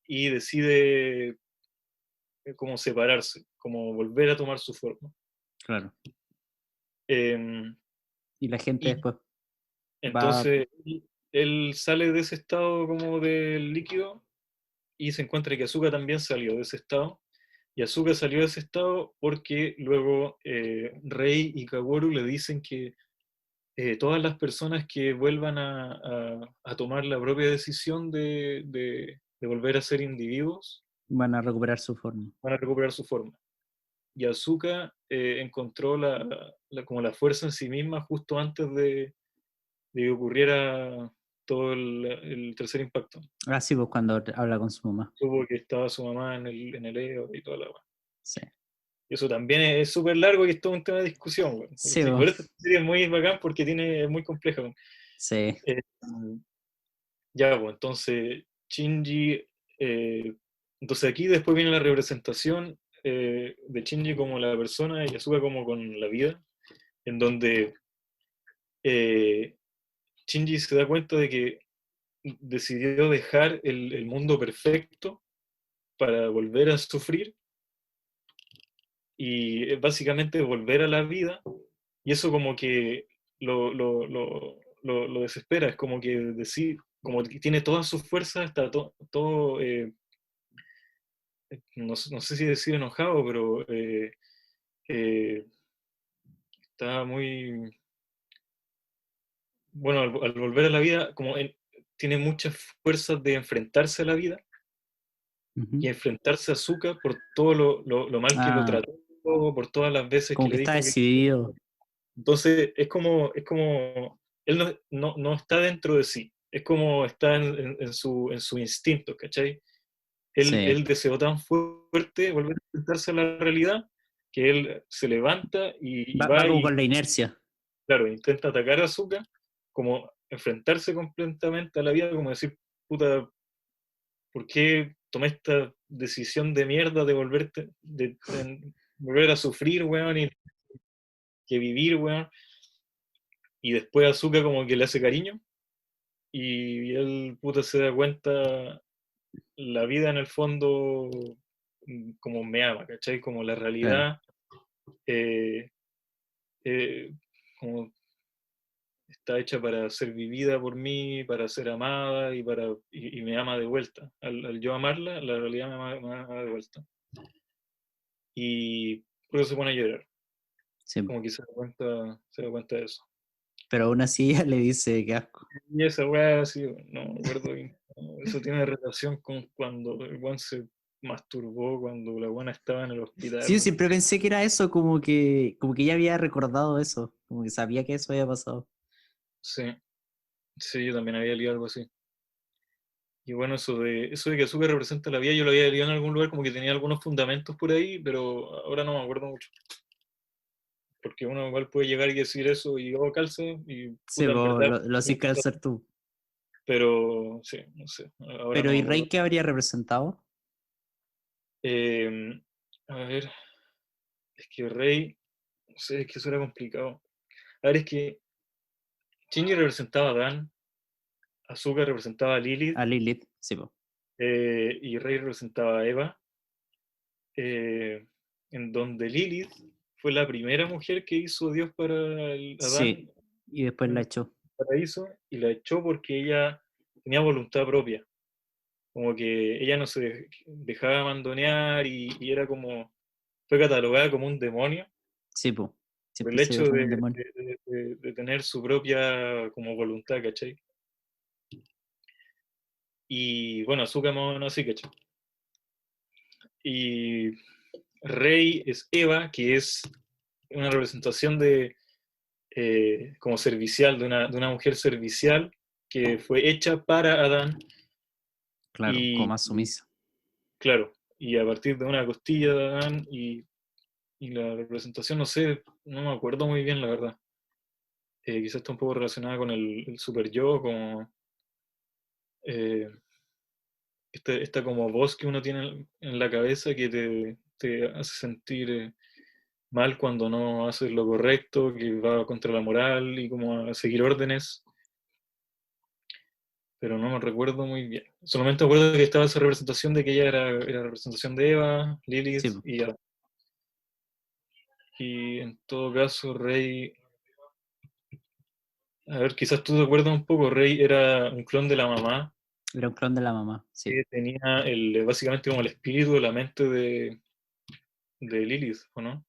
y decide como separarse, como volver a tomar su forma. Claro. Eh, Y la gente y después va, entonces él sale de ese estado como del líquido y se encuentra que Asuka también salió de ese estado. Y Asuka salió de ese estado porque luego Rei y Kaworu le dicen que todas las personas que vuelvan a tomar la propia decisión de volver a ser individuos van a recuperar su forma. van a recuperar su forma. Y Asuka encontró como la fuerza en sí misma justo antes de que ocurriera todo el tercer impacto. Ah, sí, pues cuando habla con su mamá. Supo que estaba su mamá en el EO y toda la weá. Sí. Y eso también es súper largo y es todo un tema de discusión, weón. Sí, Por pues. eso esta serie es muy bacán porque es muy compleja, weón. Sí. Eh, ya, pues, entonces, Shinji. eh, entonces aquí después viene la representación de Shinji como la persona y Asuka como con la vida, en donde eh, Shinji se da cuenta de que decidió dejar el mundo perfecto para volver a sufrir y básicamente volver a la vida, y eso como que lo desespera, es como que decir, como que tiene todas sus fuerzas, está todo, no sé si decir enojado, pero eh, está muy, bueno, al volver a la vida, tiene muchas fuerzas de enfrentarse a la vida Ujú. y enfrentarse a Zuka por todo lo mal que lo Ah, trató, por todas las veces como que que le está dijo que... decidido. Entonces, es como él no está dentro de sí, es como está en su instinto, ¿cachai? Él, Sí, él deseó tan fuerte volver a enfrentarse a la realidad que él se levanta y Va va como y, con la inercia. claro, intenta atacar a Asuka, como enfrentarse completamente a la vida, como decir, puta, ¿por qué tomé esta decisión de mierda de volver a sufrir, weón, y que vivir, weón? Y después Asuka como que le hace cariño y él, puta, se da cuenta la vida en el fondo como me ama, ¿cachai? Como la Claro. realidad, eh, eh, como está hecha para ser vivida por mí, para ser amada y me ama de vuelta. Al yo amarla, la realidad me ama de vuelta. Y por eso se pone a llorar, Sí. como que se da cuenta de eso. Pero aún así ella le dice que asco. Y esa weá, sí, no me acuerdo bien. Eso tiene relación con cuando el weón se masturbó, cuando la buena estaba en el Sí, yo hospital. siempre pensé que era eso, como que ella había recordado eso, como que sabía que eso había pasado. Sí, sí, yo también había leído algo así. Y bueno, eso de que Azúcar representa la vida, yo lo había leído en algún lugar, como que tenía algunos fundamentos por ahí, pero ahora no me acuerdo mucho. Porque uno igual puede llegar y decir eso y luego calce, y Sí, puta, en vos verdad, lo hacís calzar tú. pero sí, no sé, ahora Pero no ¿y me Rey acuerdo. qué habría representado? Eh, a ver, es que Rey, no sé, es que eso era complicado. A ver, es que Shinji representaba a Dan, Asuka representaba a Lilith, A Lilith, sí, po. y Rey representaba a Eva, eh, en donde Lilith fue la primera mujer que hizo Dios para Adán Sí, y después en la el echó. paraíso y la echó porque ella tenía voluntad propia, como que ella no se dejaba abandonar y era como, fue catalogada como un demonio Sí, po. por Siempre el se vio hecho como un demonio. de tener su propia como voluntad, ¿cachai? Y bueno, Azúcar más o menos así, ¿cachai? Y Rey es Eva, que es una representación de como servicial, de una mujer servicial que fue hecha para Adán Claro, como y, más sumisa. claro, y a partir de una costilla de Adán y la representación, no sé, no me acuerdo muy bien la verdad. Quizás está un poco relacionada con el super yo, como eh, esta como voz que uno tiene en la cabeza que te hace sentir mal cuando no haces lo correcto, que va contra la moral y como a seguir órdenes, pero no me recuerdo muy bien. Solamente recuerdo que estaba esa representación de que ella era representación de Eva, Lilith Sí, po. y Adam. Y en todo caso, Rey, a ver, quizás tú te acuerdas un poco, Rey era un clon de la mamá Era un clon de la mamá, sí. que tenía básicamente como el espíritu, la mente de Lilith, ¿o no?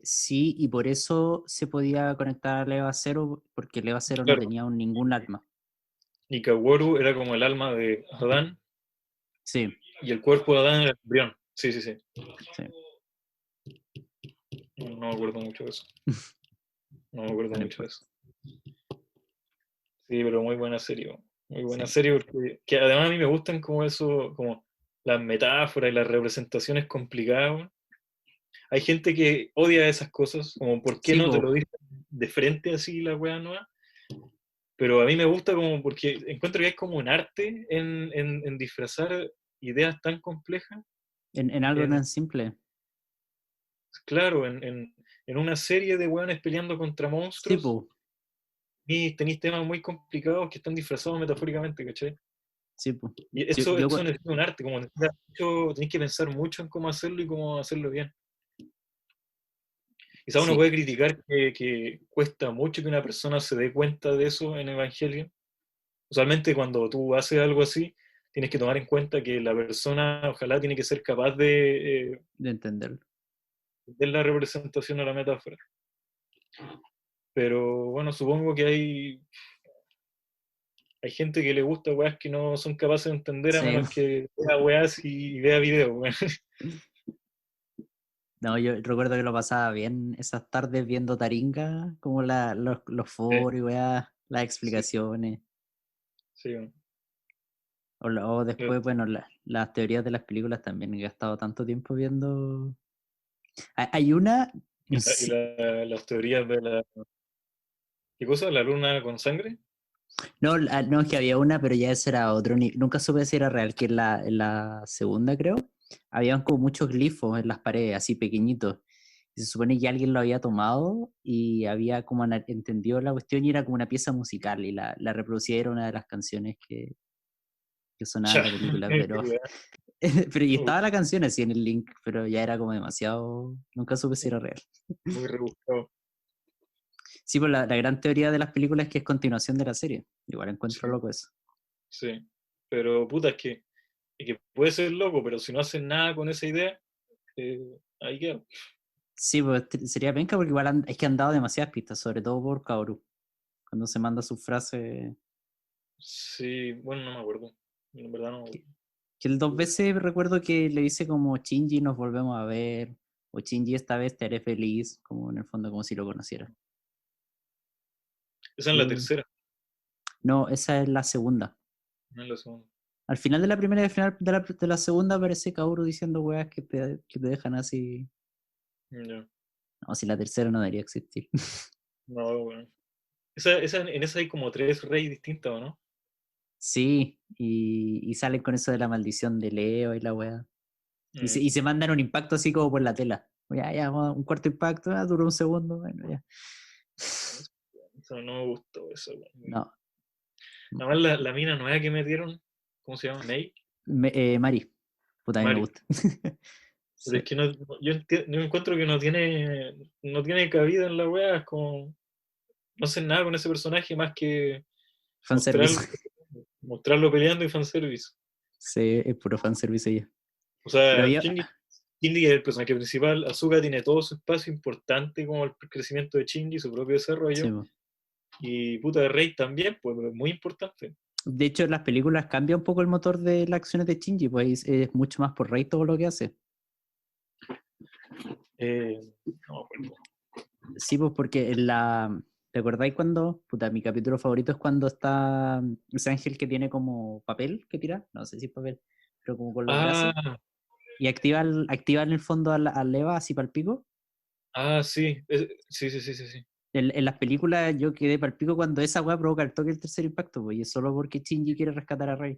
Sí, y por eso se podía conectar al EVA cero, porque el EVA cero no Claro. tenía ningún alma. Y Kaworu era como el alma de Adán Sí, y el cuerpo de Adán era el embrión. Sí, sí, sí. sí. No, no me acuerdo mucho de eso. No me acuerdo No mucho de importa. eso. Sí, pero muy buena serie. Muy buena Sí. serie porque que además a mí me gustan como eso, como las metáforas y las representaciones complicadas. Hay gente que odia esas cosas, como por qué Sí, no te po. lo dicen de frente así la wea nueva. Pero a mí me gusta como porque encuentro que hay como un arte en disfrazar ideas tan complejas. En algo En, tan simple. claro, en una serie de weones peleando contra Sí, monstruos po. y tenéis temas muy complicados que están disfrazados metafóricamente, ¿cachai? Sí, po. Y Sí, eso necesita un arte, como tenéis que pensar mucho en cómo hacerlo y cómo hacerlo bien. Quizá uno sí, puede criticar que cuesta mucho que una persona se dé cuenta de eso en Evangelion. Usualmente cuando tú haces algo así, tienes que tomar en cuenta que la persona ojalá tiene que ser capaz de entenderlo. de la representación o la metáfora. Pero bueno, supongo que hay gente que le gusta weas que no son capaces de entender a Sí. menos que vea weas y vea videos, weón. No, yo recuerdo que lo pasaba bien esas tardes viendo Taringa, como los Sí, foros y weá, las sí, explicaciones. sí, weón. O después, bueno, las teorías de las películas también. He gastado tanto tiempo viendo. Hay una, no sé Y si- las teorías de la... ¿Qué cosa? ¿La luna con sangre? no, no, es que había una, pero ya ese era otro, nunca supe si era real, que en la segunda creo, habían como muchos glifos en las paredes, así pequeñitos. Y se supone que alguien lo había tomado y había como entendido la cuestión y era como una pieza musical y la reproducía, era una de las canciones que sonaba en Ya, la película, qué pero, weá. pero y Uy, estaba la canción así en el link, pero ya era como demasiado, nunca supe si era real. muy rebuscado. Sí, pues la gran teoría de las películas es que es continuación de la serie. Igual encuentro Sí, loco eso. sí. Pero puta, es que puede ser loco, pero si no hacen nada con esa idea, eh, ahí queda. Sí, pues sería penca porque igual es que han dado demasiadas pistas, sobre todo por Kaoru. Cuando se manda su frase, Sí, bueno, no me acuerdo. En verdad no me que, acuerdo. que él dos veces recuerdo que le dice como Shinji nos volvemos a ver, o Shinji esta vez te haré feliz, como en el fondo como si lo conociera. Esa es la Eh, tercera, no, esa es la segunda. no es la segunda. Al final de la primera y al final de la segunda aparece Kaoru diciendo weas que te dejan así. Ya. No, si la tercera no debería existir. No, bueno. En esa hay como tres reyes distintos, ¿o no? Sí, y salen con eso de la maldición de Leo y la wea. Y Mm, se mandan un impacto así como por la tela. Ya, un cuarto impacto, duró un segundo, bueno, ya. eso no me gustó, eso. Bueno. No, Además, la mina nueva que metieron, ¿cómo se llama? May. Mari, puta, a mí me Mari. gusta. Pero Sí. es que no, yo encuentro que no tiene cabida en la wea, es como, no hacen nada con ese personaje más que Fanservice. mostrar, mostrarlo peleando y fanservice. Sí, es puro fanservice ya. O Pero sea, había, Shinji es el personaje principal, Asuka tiene todo su espacio importante como el crecimiento de Shinji, su propio sí, desarrollo, po. y puta Rey también, pues es muy importante. De hecho, en las películas cambia un poco el motor de las acciones de Shinji, pues es mucho más por Rey todo lo que hace. No me acuerdo. Sí, pues porque ¿te acordáis cuando? Puta, mi capítulo favorito es cuando está ese ángel que tiene como papel que tira, no sé si es papel, pero como con los brazos, Ah, y activa en el fondo al Eva así para el pico. sí, sí, sí, sí, sí, sí, En las películas yo quedé para el pico cuando esa weá provoca el toque del tercer impacto, pues, y es solo porque Shinji quiere rescatar a Rey.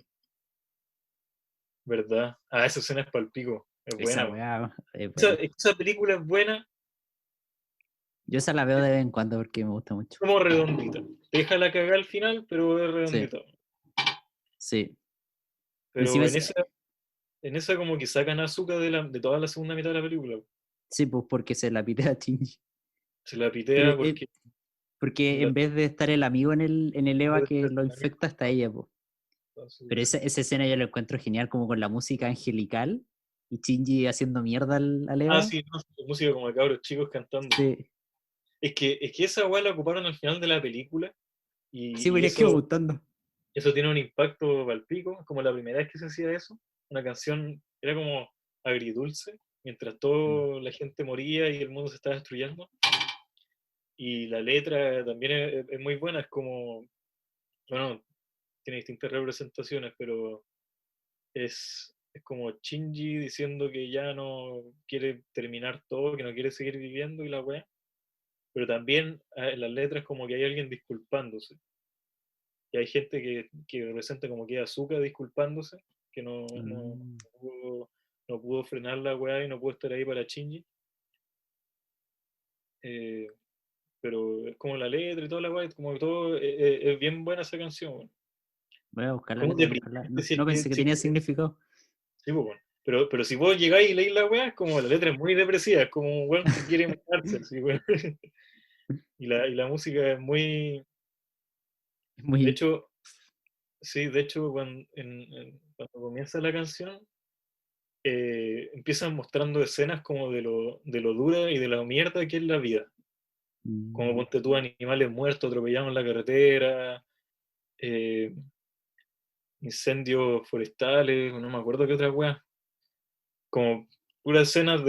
verdad. Esa escena es palpico, es Esa buena. weá es Esa, buena. esa película es buena, Yo esa la veo es de vez en cuando porque me gusta mucho. como redondita. Te deja la cagada al final, pero es Sí, redondita. sí. Encima Pero en esa como que sacan a Asuka de toda la segunda mitad de la película. sí, pues porque se la pide a Shinji. Se la Pero pitea porque la- en vez de estar el amigo en el en Eva vez de que estar lo con la infecta, está ella, pues. Pero sí. esa escena yo la encuentro genial, como con la música angelical y Shinji haciendo mierda al Eva. Sí, no, música como de cabros chicos cantando. Sí, Es que esa weá la ocuparon al final de la película sí, y pues ya quedó eso, gustando. eso tiene un impacto palpico. Es como la primera vez que se hacía eso. Una canción era como agridulce, mientras Mm. toda la gente moría y el mundo se estaba destruyendo. Y la letra también es muy buena, es como, bueno, tiene distintas representaciones, pero es como Shinji diciendo que ya no quiere terminar todo, que no quiere seguir viviendo y la weá. Pero también en las letras como que hay alguien disculpándose. Y hay gente que representa como que Azuka disculpándose, que Mm. no pudo frenar la weá y no pudo estar ahí para Shinji. Eh, pero es como la letra y toda la weá, como que todo es bien buena esa canción, weón. Voy a buscarla, Como ojalá. deprimente No, si es no que pensé que tenía significado. sí, pues, bueno. Pero si vos llegáis y leéis la weá, es como la letra es muy depresiva, es como un weón que quiere matarse, así, weón. Y la música es muy. Es De muy. hecho, sí, de hecho, cuando comienza la canción, empiezan mostrando escenas como de lo dura y de la mierda que es la vida. Como Mm. ponte tú animales muertos atropellados en la carretera, eh, incendios forestales, no me acuerdo qué otra weá. Como puras escenas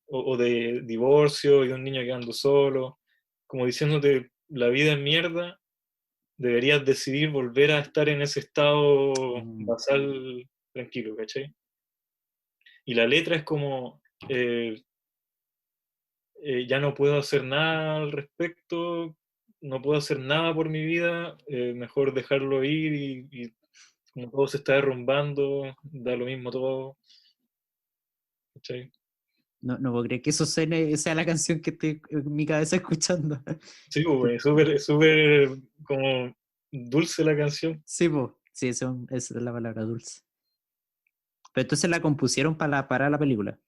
o de divorcio y de un niño quedando solo, como diciéndote, la vida es mierda, deberías decidir volver a estar en ese estado Mm. basal tranquilo, ¿cachai? Y la letra es como, eh, ya no puedo hacer nada al respecto, no puedo hacer nada por mi vida, mejor dejarlo ir y como todo se está derrumbando, da lo mismo todo, ¿cachai? No, no puedo creer que eso sea la canción que estoy en mi cabeza escuchando. Sí, pues, es súper como dulce la canción. Sí, pues, sí, esa es la palabra dulce. Pero entonces la compusieron para la película.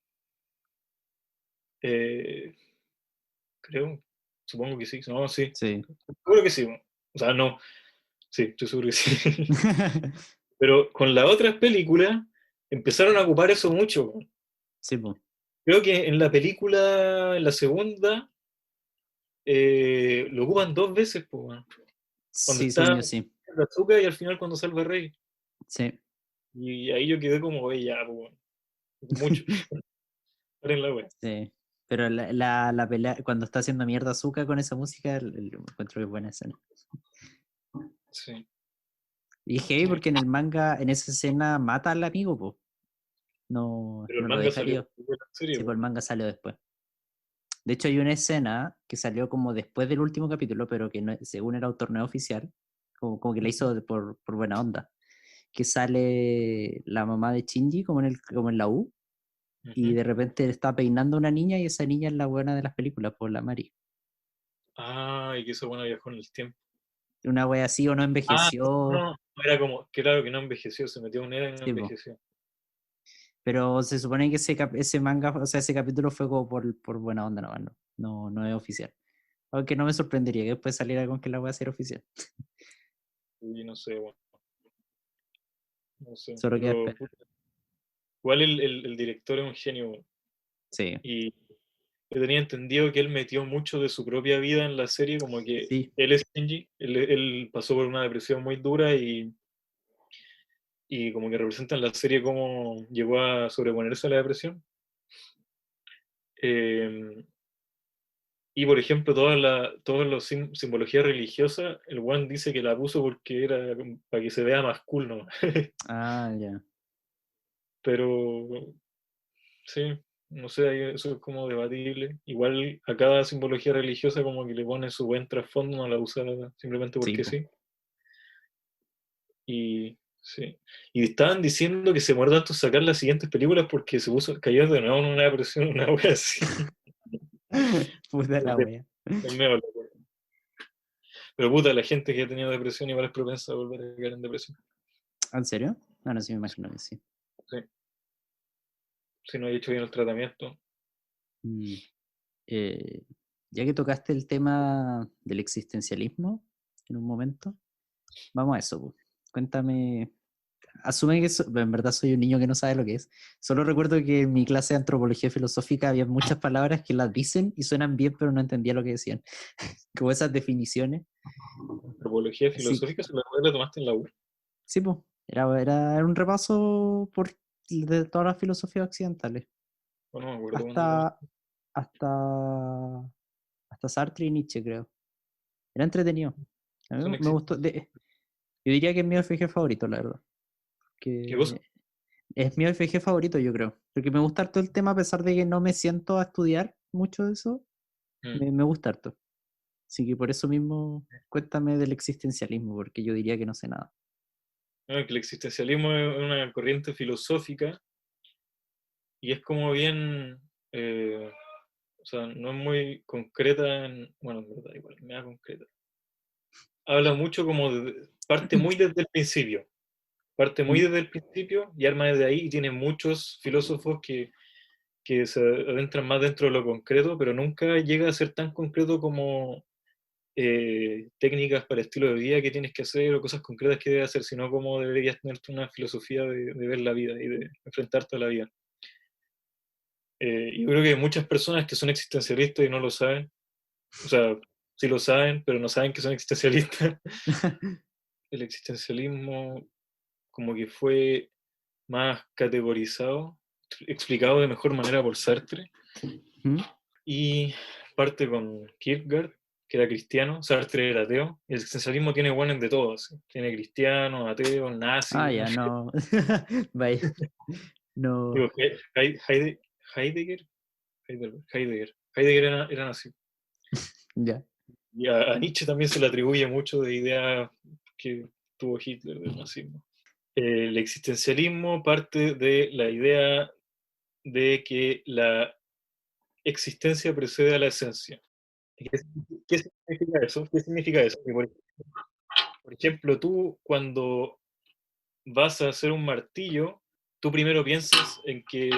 Eh, creo, supongo que sí, no, sí, Sí. seguro que sí, bueno. O sea, no, sí, estoy seguro que sí. Pero con las otras películas empezaron a ocupar eso mucho. Sí, pues. Creo que en la película, en la segunda, lo ocupan dos veces, pues, bueno. Cuando Sí, según está yo sí. el azúcar y al final cuando salva el rey. Sí. Y ahí yo quedé como, oye, ya, pues, bueno, mucho. Paren la wea. Sí. Pero la pelea, cuando está haciendo mierda Azúcar con esa música, encuentro que es buena escena. Sí, Y heavy sí. porque en el manga, en esa escena, mata al amigo, pues. No, Pero el no lo manga deja salió herido. después de la serie, Sí, pues pues. el manga salió después. De hecho, hay una escena que salió como después del último capítulo, pero que según el autor no es oficial, como que la hizo por buena onda, que sale la mamá de Shinji como en la U, y Ujú. de repente está peinando a una niña y esa niña es la buena de las películas, por la Mari. Ah, y que eso bueno viajó en el tiempo. Una wea así o no Ah, envejeció, no, era como, claro que no envejeció, se metió un era y no sí, po. envejeció. Pero se supone que ese manga, o sea, ese capítulo fue como por buena onda, no es oficial. Aunque no me sorprendería que después saliera con que la wea sea oficial. Y no sé, bueno, no sé. Solo queda Pero esperar. igual el director es un genio, bueno. Sí, Y yo tenía entendido que él metió mucho de su propia vida en la serie, como que sí. él es Shinji, él pasó por una depresión muy dura y como que representa en la serie cómo llegó a sobreponerse a la depresión. Eh, y por ejemplo, todas las simbologías religiosas, el One dice que la puso porque era para que se vea más cool, ¿no? Ah, ya. Pero sí, no sé, eso es como debatible. Igual a cada simbología religiosa como que le pone su buen trasfondo, no la usa simplemente Sí, porque po. sí. Y sí. Y estaban diciendo que se muere tanto sacar las siguientes películas porque cayó de nuevo en una depresión, una wea así. Puta la wea. Es medio loco. Pero puta, la gente que ha tenido depresión igual es propensa a volver a caer en depresión. ¿En serio? Ah, no, sí me imagino que sí. Sí. Si no he hecho bien el tratamiento. Mm, eh, ya que tocaste el tema del existencialismo en un momento, vamos a eso, po. Cuéntame, asume que en verdad soy un niño que no sabe lo que es. Solo recuerdo que en mi clase de antropología filosófica había muchas palabras que las dicen y suenan bien, pero no entendía lo que decían. Como esas definiciones. Antropología Sí, filosófica, se la tomaste en la U. sí, pues. Era un repaso de todas las filosofías occidentales. O no me acuerdo cuándo la. Hasta, hasta, hasta Sartre y Nietzsche, creo. Era entretenido. A mí Son me gustó. Yo diría que es mi OFG favorito, la verdad. ¿Qué cosa? Que es mi OFG favorito, yo creo. Porque me gusta harto el tema, a pesar de que no me siento a estudiar mucho de eso. Mm. Me gusta harto. Así que por eso mismo, cuéntame del existencialismo, porque yo diría que no sé nada. No, que el existencialismo es una corriente filosófica y es como bien, o sea, no es muy concreta, bueno, en verdad, igual, me da concreta. Habla mucho como, parte muy desde el principio, parte muy ¿Mm? desde el principio y arma desde ahí y tiene muchos filósofos que se adentran más dentro de lo concreto, pero nunca llega a ser tan concreto como técnicas para estilo de vida que tienes que hacer o cosas concretas que debes hacer, sino como deberías tener una filosofía de ver la vida y de enfrentarte a la vida. Yo creo que hay muchas personas que son existencialistas y no lo saben, o sea, sí lo saben, pero no saben que son existencialistas. El existencialismo como que fue más categorizado, explicado de mejor manera por Sartre, ¿Mm? y parte con Kierkegaard, que era cristiano, Sartre era ateo, y el existencialismo tiene buenos de todos, tiene cristianos, ateos, Ah, nazis, ya, no. Vaya, no. digo, Heidegger, Heidegger, Heidegger era nazi. Ya. Y a Nietzsche también se le atribuye mucho de idea que tuvo Hitler del nazismo. El existencialismo parte de la idea de que la existencia precede a la esencia. ¿Qué significa eso? ¿Qué significa eso? Que por ejemplo, tú cuando vas a hacer un martillo, tú primero piensas en que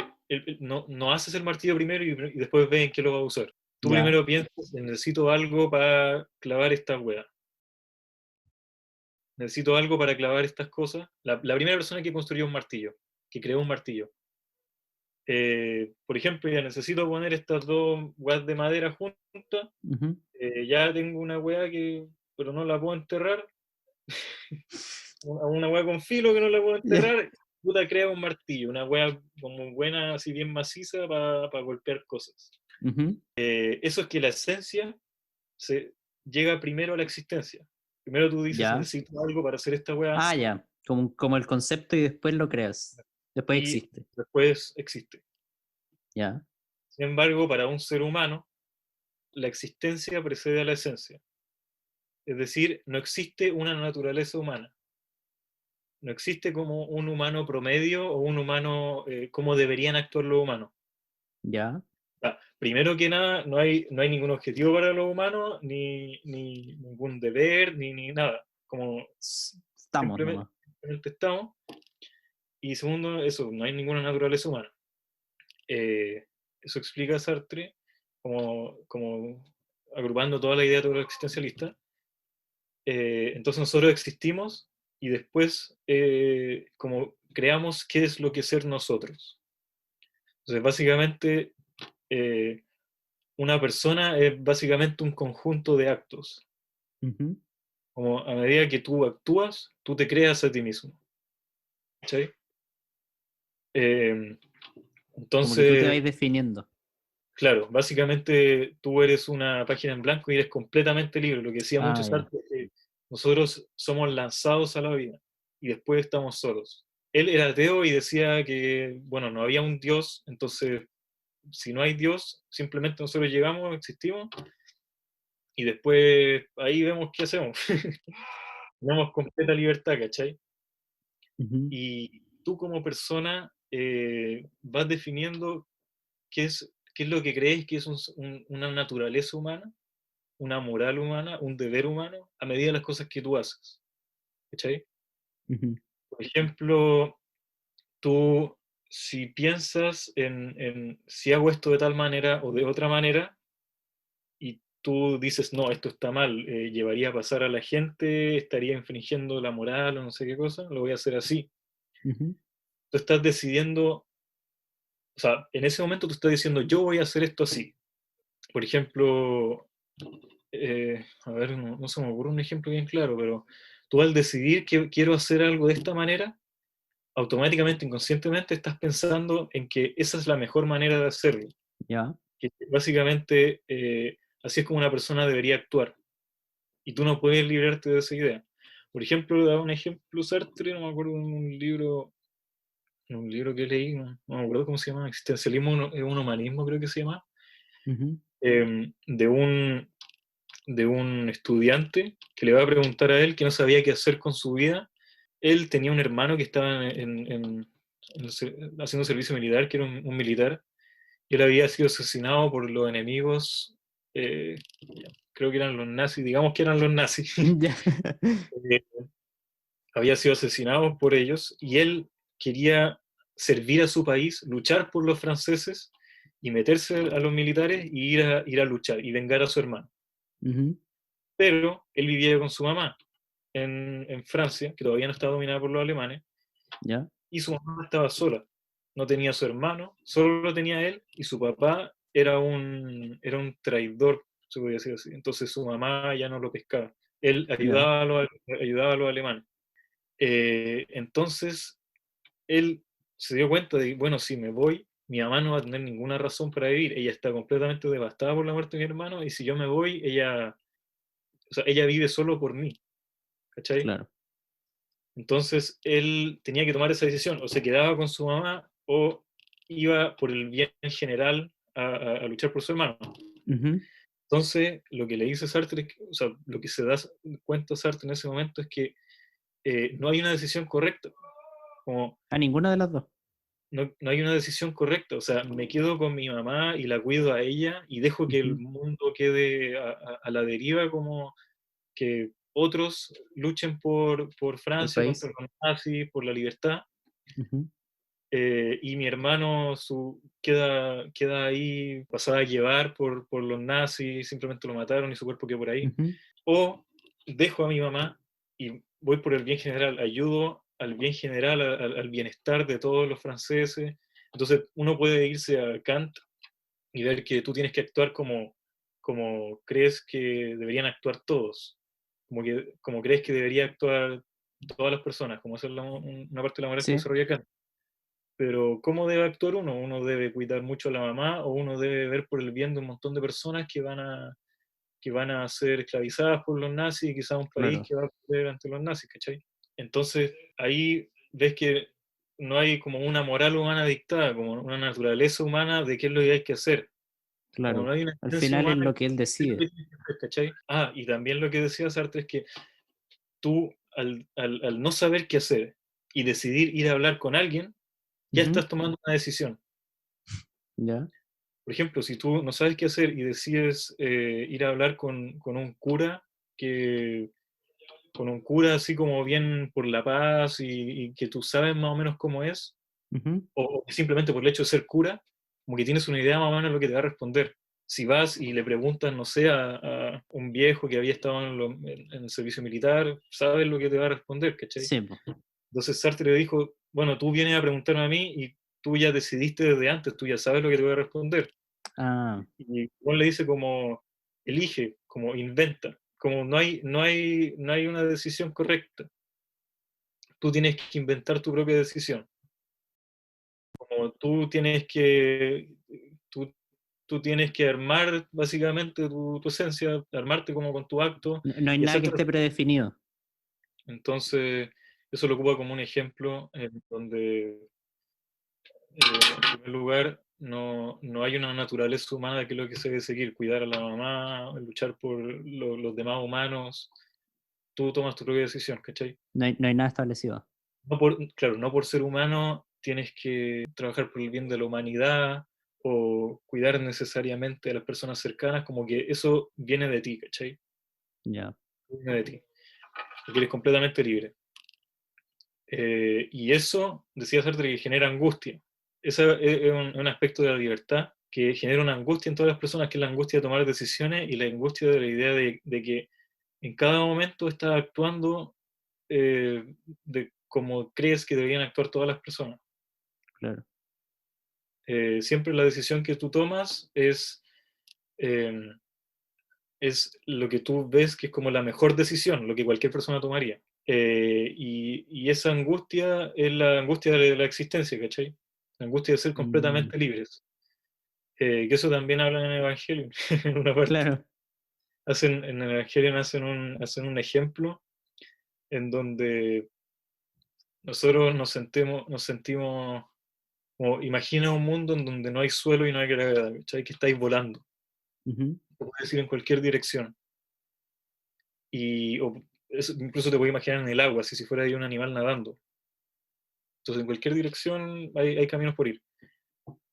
no haces el martillo primero y después ves en qué lo vas a usar. Tú Ya. primero piensas, necesito algo para clavar estas weas. Necesito algo para clavar estas cosas. La primera persona que construyó un martillo, que creó un martillo. Por ejemplo, ya necesito poner estas dos weas de madera juntas. Ujú. Ya tengo una wea que, pero no la puedo enterrar. Una wea con filo que no la puedo Ya. enterrar. Puta, crea un martillo, una wea como buena, así bien maciza para golpear cosas. Ujú. Eso es que la esencia se llega primero a la existencia. Primero tú dices, Ya. necesito algo para hacer esta wea, Ah, ya. Como el concepto y después lo creas. Después y existe. después existe. Ya. Sin embargo, para un ser humano, la existencia precede a la esencia. Es decir, no existe una naturaleza humana. No existe como un humano promedio o un humano como deberían actuar los humanos. Ya. Primero que nada, no hay ningún objetivo para los humanos, ni ningún deber, ni nada. Como Estamos simplemente, nomás. simplemente estamos. Y segundo, eso, no hay ninguna naturaleza humana. Eh, Eso explica Sartre, como agrupando toda la idea de todo existencialista. Entonces nosotros existimos y después como creamos qué es lo que ser nosotros. Entonces básicamente eh, una persona es básicamente un conjunto de actos. Ujú. Como a medida que tú actúas, tú te creas a ti mismo. ¿Sí? Eh, Como que tú te entonces, vas definiendo. claro, básicamente tú eres una página en blanco y eres completamente libre. Lo que decía mucho Ah, ya. Sartre es que nosotros somos lanzados a la vida y después estamos solos. Él era ateo y decía que, bueno, no había un Dios, entonces si no hay Dios, simplemente nosotros llegamos, existimos y después ahí vemos qué hacemos. Tenemos completa libertad, ¿cachai? Ujú. Y tú como persona vas definiendo qué es lo que crees que es una naturaleza humana, una moral humana, un deber humano, a medida de las cosas que tú haces. ¿Cachai? Ujú. Por ejemplo, tú si piensas en si hago esto de tal manera o de otra manera, y tú dices, no, esto está mal, llevaría a pasar a la gente, estaría infringiendo la moral o no sé qué cosa, lo voy a hacer así. Ujú. Tú estás decidiendo, o sea, en ese momento tú estás diciendo, yo voy a hacer esto así. Por ejemplo, a ver, no se me ocurre un ejemplo bien claro, pero tú al decidir que quiero hacer algo de esta manera, automáticamente, inconscientemente, estás pensando en que esa es la mejor manera de hacerlo. Ya. Que básicamente, así es como una persona debería actuar. Y tú no puedes librarte de esa idea. Por ejemplo, da un ejemplo Sartre, no me acuerdo en un libro que leí, no me acuerdo cómo se llama, Existencialismo, un humanismo creo que se llama, Ujú. de un estudiante que le va a preguntar a él que no sabía qué hacer con su vida. Él tenía un hermano que estaba haciendo servicio militar, que era un militar, y él había sido asesinado por los enemigos, eh, creo que eran los nazis, digamos que eran los nazis. Ya. Eh, Había sido asesinado por ellos, y él quería servir a su país, luchar por los franceses, y meterse a los militares y ir a luchar y vengar a su hermano. Ujú. Pero él vivía con su mamá en Francia, que todavía no estaba dominada por los alemanes, Ya. y su mamá estaba sola. No tenía a su hermano, solo lo tenía él, y su papá era un traidor, se podría decir así. Entonces su mamá ya no lo pescaba. Él Ya. ayudaba a los alemanes. Entonces él se dio cuenta de, bueno, si me voy, mi mamá no va a tener ninguna razón para vivir. Ella está completamente devastada por la muerte de mi hermano, y si yo me voy, ella vive solo por mí. ¿Cachai? Claro. Entonces él tenía que tomar esa decisión, o se quedaba con su mamá o iba por el bien general a luchar por su hermano. Ujú. Entonces, lo que le dice Sartre, o sea, lo que se da cuenta Sartre en ese momento es que no hay una decisión correcta. Como A ninguna de las dos. no hay una decisión correcta. O sea, me quedo con mi mamá y la cuido a ella y dejo que el Ujú. mundo quede a la deriva, como que otros luchen por El Francia contra país. los nazis, por la libertad, Ujú. y mi hermano queda ahí, pasado a llevar por los nazis, simplemente lo mataron y su cuerpo quedó por ahí. Ujú. O dejo a mi mamá y voy por el bien general, ayudo al bien general, al bienestar de todos los franceses. Entonces uno puede irse a Kant y ver que tú tienes que actuar como crees que deberían actuar todos, como crees que debería actuar todas las personas, como esa es una parte de la moral que Sí, desarrolla Kant. Pero ¿cómo debe actuar uno? Uno debe cuidar mucho a la mamá o uno debe ver por el bien de un montón de personas que van a ser esclavizadas por los nazis y quizás un país claro, que va a perder ante los nazis, ¿cachai? Entonces ahí ves que no hay como una moral humana dictada, como una naturaleza humana de qué es lo que hay que hacer. Como no claro. hay una Al esencia final es humana lo de que él qué es lo decide. que tienes que hacer, ¿cachai? Ah, y también lo que decía Sartre es que tú, al no saber qué hacer y decidir ir a hablar con alguien, ya Ujú. estás tomando una decisión. Ya. Por ejemplo, si tú no sabes qué hacer y decides ir a hablar con un cura, que, con un cura así como bien por la paz y que tú sabes más o menos cómo es, Ujú. o simplemente por el hecho de ser cura, como que tienes una idea más o menos de lo que te va a responder. Si vas y le preguntas, no sé, a un viejo que había estado en el servicio militar, sabes lo que te va a responder, ¿cachai? Sí, po. Entonces Sartre le dijo, bueno, tú vienes a preguntarme a mí y tú ya decidiste desde antes, tú ya sabes lo que te voy a responder. Ah, Y Juan le dice como, elige, como inventa, como no hay una decisión correcta. Tú tienes que inventar tu propia decisión. Como tú, tú tienes que armar básicamente tu esencia, armarte como con tu acto no hay y nada que hacerte. esté predefinido. Entonces, eso lo ocupa como un ejemplo en donde, en primer lugar, no hay una naturaleza humana que es lo que se debe seguir, cuidar a la mamá, luchar por los demás humanos. Tú tomas tu propia decisión, ¿cachai? No hay nada establecido. Claro, no por ser humano tienes que trabajar por el bien de la humanidad o cuidar necesariamente a las personas cercanas, como que eso viene de ti, ¿cachai? Ya. Viene de ti, porque eres completamente libre. Y eso, decía Sartre, que genera angustia. Ese es un aspecto de la libertad que genera una angustia en todas las personas, que es la angustia de tomar decisiones y la angustia de la idea de que en cada momento estás actuando de como crees que deberían actuar todas las personas. Claro. Siempre la decisión que tú tomas eh, es lo que tú ves que es como la mejor decisión, lo que cualquier persona tomaría. Y esa angustia es la angustia de la existencia, ¿cachai? La angustia de ser Mm, completamente libres. Que eso también hablan en el Evangelio, en una parte. claro. En el Evangelio hacen un ejemplo en donde nosotros nos sentimos como, imagina un mundo en donde no hay suelo y no hay gravedad, ¿cachai? Que estáis volando, Ujú. puedes ir en cualquier dirección. Incluso te puedes imaginar en el agua, si fuera ahí un animal nadando. Entonces, en cualquier dirección hay caminos por ir.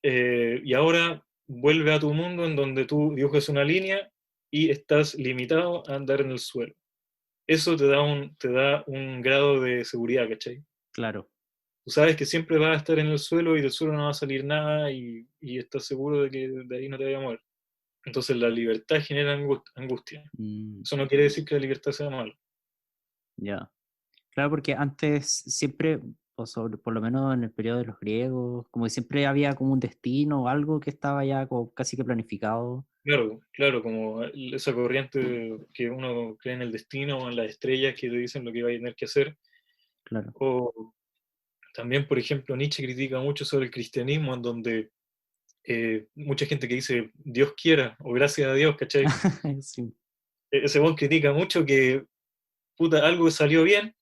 Y ahora vuelve a tu mundo en donde tú dibujas una línea y estás limitado a andar en el suelo. Eso te da un grado de seguridad, ¿cachai? Claro. Tú sabes que siempre vas a estar en el suelo y del suelo no va a salir nada y estás seguro de que de ahí no te vaya a mover. Entonces la libertad genera angustia. Mm, Eso no quiere decir que la libertad sea mala. ya. Claro, porque antes siempre, o por lo menos en el periodo de los griegos, como que siempre había como un destino o algo que estaba ya como casi que planificado. Claro, claro, como esa corriente que uno cree en el destino o en las estrellas que te dicen lo que va a tener que hacer. Claro. O también, por ejemplo, Nietzsche critica mucho sobre el cristianismo, en donde mucha gente que dice Dios quiera o gracias a Dios, ¿cachai? Sí, Ese buen critica mucho que, puta, algo salió bien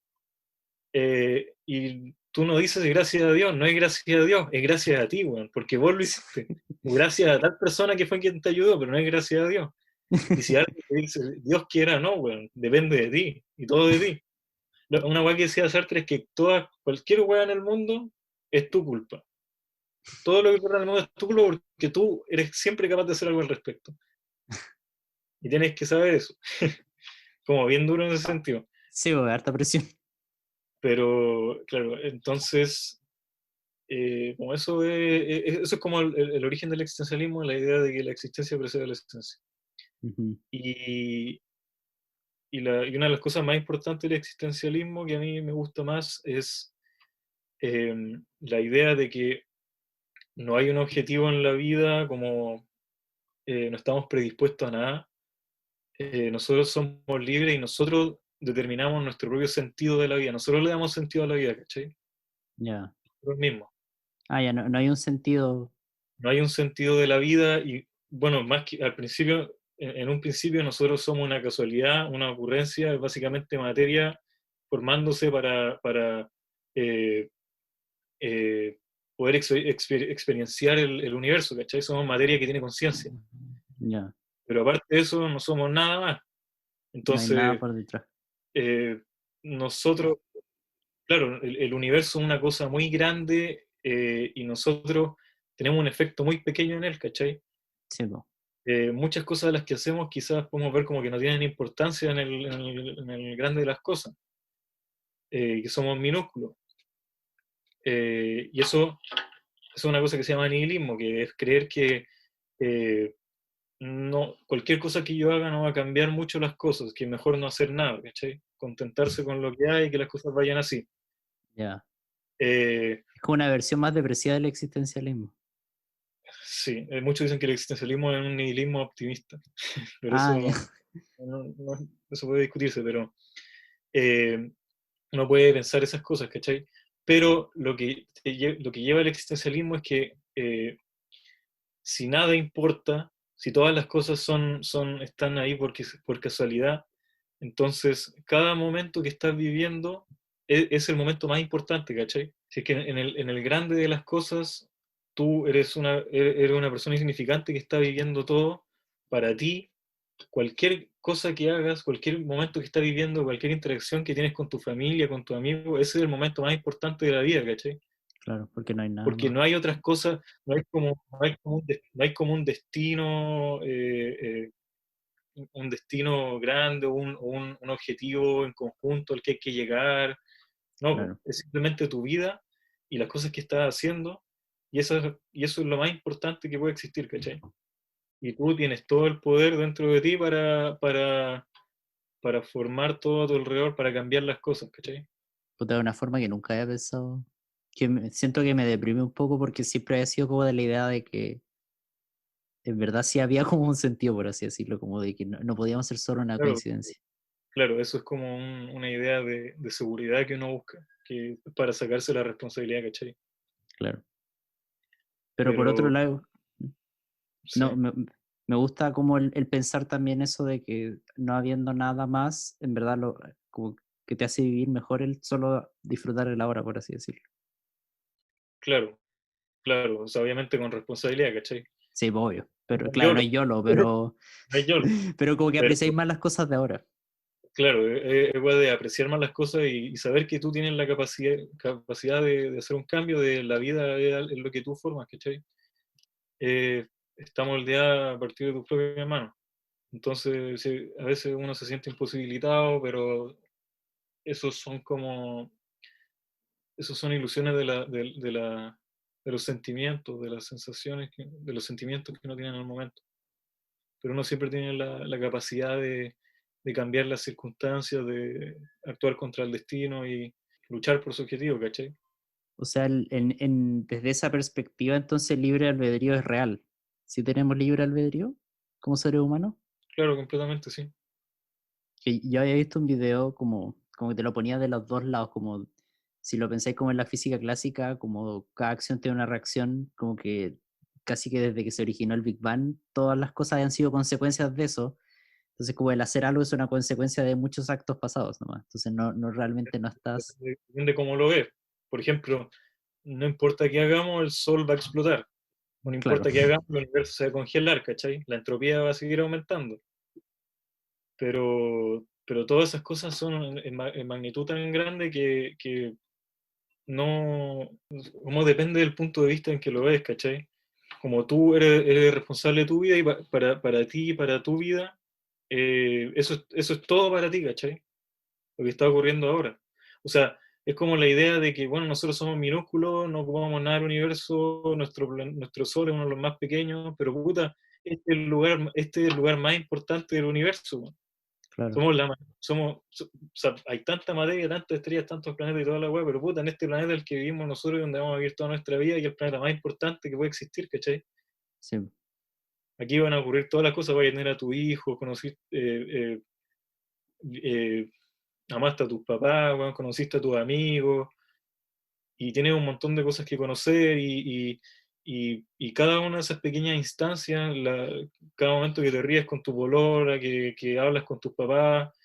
y tú no dices gracias a Dios, no es gracias a Dios, es gracias a ti, weón, porque vos lo hiciste. gracias a tal persona que fue quien te ayudó, pero no es gracias a Dios. Y si alguien te dice, Dios quiera, no, weón, depende de ti, y todo de ti. Una weá que decía Sartre es que cualquier weá en el mundo es tu culpa. Todo lo que ocurre en el mundo es tu culpa porque tú eres siempre capaz de hacer algo al respecto. Y tienes que saber eso. Como bien duro en ese sentido. Sí, pues, harta presión. Pero, claro, entonces, como eso es como el origen del existencialismo, la idea de que la existencia precede a la existencia. Ujú. Y, y una de las cosas más importantes del existencialismo que a mí me gusta más es la idea de que no hay un objetivo en la vida, como no estamos predispuestos a nada. Nosotros somos libres y nosotros determinamos nuestro propio sentido de la vida. Nosotros le damos sentido a la vida, ¿cachai? Ya. Nosotros mismos. Ah, ya, no hay un sentido. No hay un sentido de la vida y, bueno, más que al principio, en un principio nosotros somos una casualidad, una ocurrencia, es básicamente materia formándose para eh, eh, poder experienciar el universo, ¿cachai? Somos materia que tiene conciencia, Ya, pero aparte de eso no somos nada más. no hay nada Entonces, por detrás. eh, nosotros, claro, el universo es una cosa muy grande y nosotros tenemos un efecto muy pequeño en él, ¿cachai? Sí, po. Muchas cosas de las que hacemos quizás podemos ver como que no tienen importancia en el grande de las cosas, que somos minúsculos. Y eso es una cosa que se llama nihilismo, que es creer que eh, no, cualquier cosa que yo haga no va a cambiar mucho las cosas, que es mejor no hacer nada, ¿cachai? Contentarse con lo que hay y que las cosas vayan así. Ya. Eh, Es como una versión más depresiva del existencialismo. sí, muchos dicen que el existencialismo es un nihilismo optimista, pero Ah, ya. eso puede discutirse, pero eh, uno puede pensar esas cosas, ¿cachai? Pero lo que lleva el existencialismo es que si nada importa, si todas las cosas están ahí por casualidad, entonces cada momento que estás viviendo es el momento más importante, ¿cachai? Si es que en el grande de las cosas, tú eres una persona insignificante que está viviendo todo para ti, cualquier cosa que hagas, cualquier momento que estás viviendo, cualquier interacción que tienes con tu familia, con tu amigo, ese es el momento más importante de la vida, ¿cachai? Claro, porque no hay nada Porque más. no hay otras cosas, no hay como un destino, un destino grande, un objetivo en conjunto al que hay que llegar. No, po, Claro. es simplemente tu vida y las cosas que estás haciendo, y eso es lo más importante que puede existir, ¿cachai? Y tú tienes todo el poder dentro de ti para formar todo a tu alrededor, para cambiar las cosas, ¿cachai? Puta, de una forma que nunca había pensado. Siento que me deprime un poco porque siempre había sido como de la idea de que en verdad sí había como un sentido, por así decirlo, como de que no podíamos ser solo una Claro, coincidencia. claro, eso es como una idea de seguridad que uno busca, que para sacarse la responsabilidad, ¿cachai? Claro. Pero por otro Pero lado, no, sí, me gusta como el pensar también eso de que no habiendo nada más, en verdad como que te hace vivir mejor el solo disfrutar el ahora, por así decirlo. claro, claro, o sea, obviamente con responsabilidad, ¿cachai? Sí, pues, obvio. No Pero hay claro, no YOLO, hay YOLO, pero, no hay YOLO, pero como que pero apreciáis más las cosas de ahora. claro, es igual de apreciar más las cosas y saber que tú tienes la capacidad de hacer un cambio de la vida es lo que tú formas, ¿cachai? Está moldeada a partir de tus propias manos. Entonces, sí, a veces uno se siente imposibilitado, pero esos son como, esos son ilusiones de los sentimientos, de las sensaciones, de los sentimientos que uno tiene en el momento. Pero uno siempre tiene la capacidad de cambiar las circunstancias, de actuar contra el destino y luchar por su objetivo, ¿cachai? O sea, desde esa perspectiva, entonces el libre albedrío es real. Si tenemos libre albedrío como seres humanos, Claro, completamente, sí. que yo había visto un video como que te lo ponía de los dos lados, como si lo pensáis como en la física clásica, como cada acción tiene una reacción, como que casi que desde que se originó el Big Bang, todas las cosas han sido consecuencias de eso. Entonces, como el hacer algo es una consecuencia de muchos actos pasados nomás. Entonces, no realmente no estás. Depende cómo lo ves. Por ejemplo, no importa qué hagamos, el sol va a explotar. No claro, importa qué hagamos, el universo se va a congelar, ¿cachai? La entropía va a seguir aumentando. Pero todas esas cosas son en magnitud tan grande que no, como depende del punto de vista en que lo ves, ¿cachai? Como tú eres responsable de tu vida y para ti y para tu vida, eso es todo para ti, ¿cachai? Lo que está ocurriendo ahora. O sea, es como la idea de que, bueno, nosotros somos minúsculos, no ocupamos nada del universo, nuestro Sol es uno de los más pequeños, pero puta, este es el lugar más importante del universo. claro. Somos o sea, hay tanta materia, tantas estrellas, tantos planetas y toda la weá, pero puta, en este planeta el que vivimos nosotros y donde vamos a vivir toda nuestra vida y el planeta más importante que puede existir, ¿cachai? Sí, Aquí van a ocurrir todas las cosas, vas a tener a tu hijo, conociste, eh, amaste a tus papás, weón, conociste a tus amigos, y tienes un montón de cosas que conocer y cada una de esas pequeñas instancias, cada momento que te ríes con tu polora, que hablas con tus papás,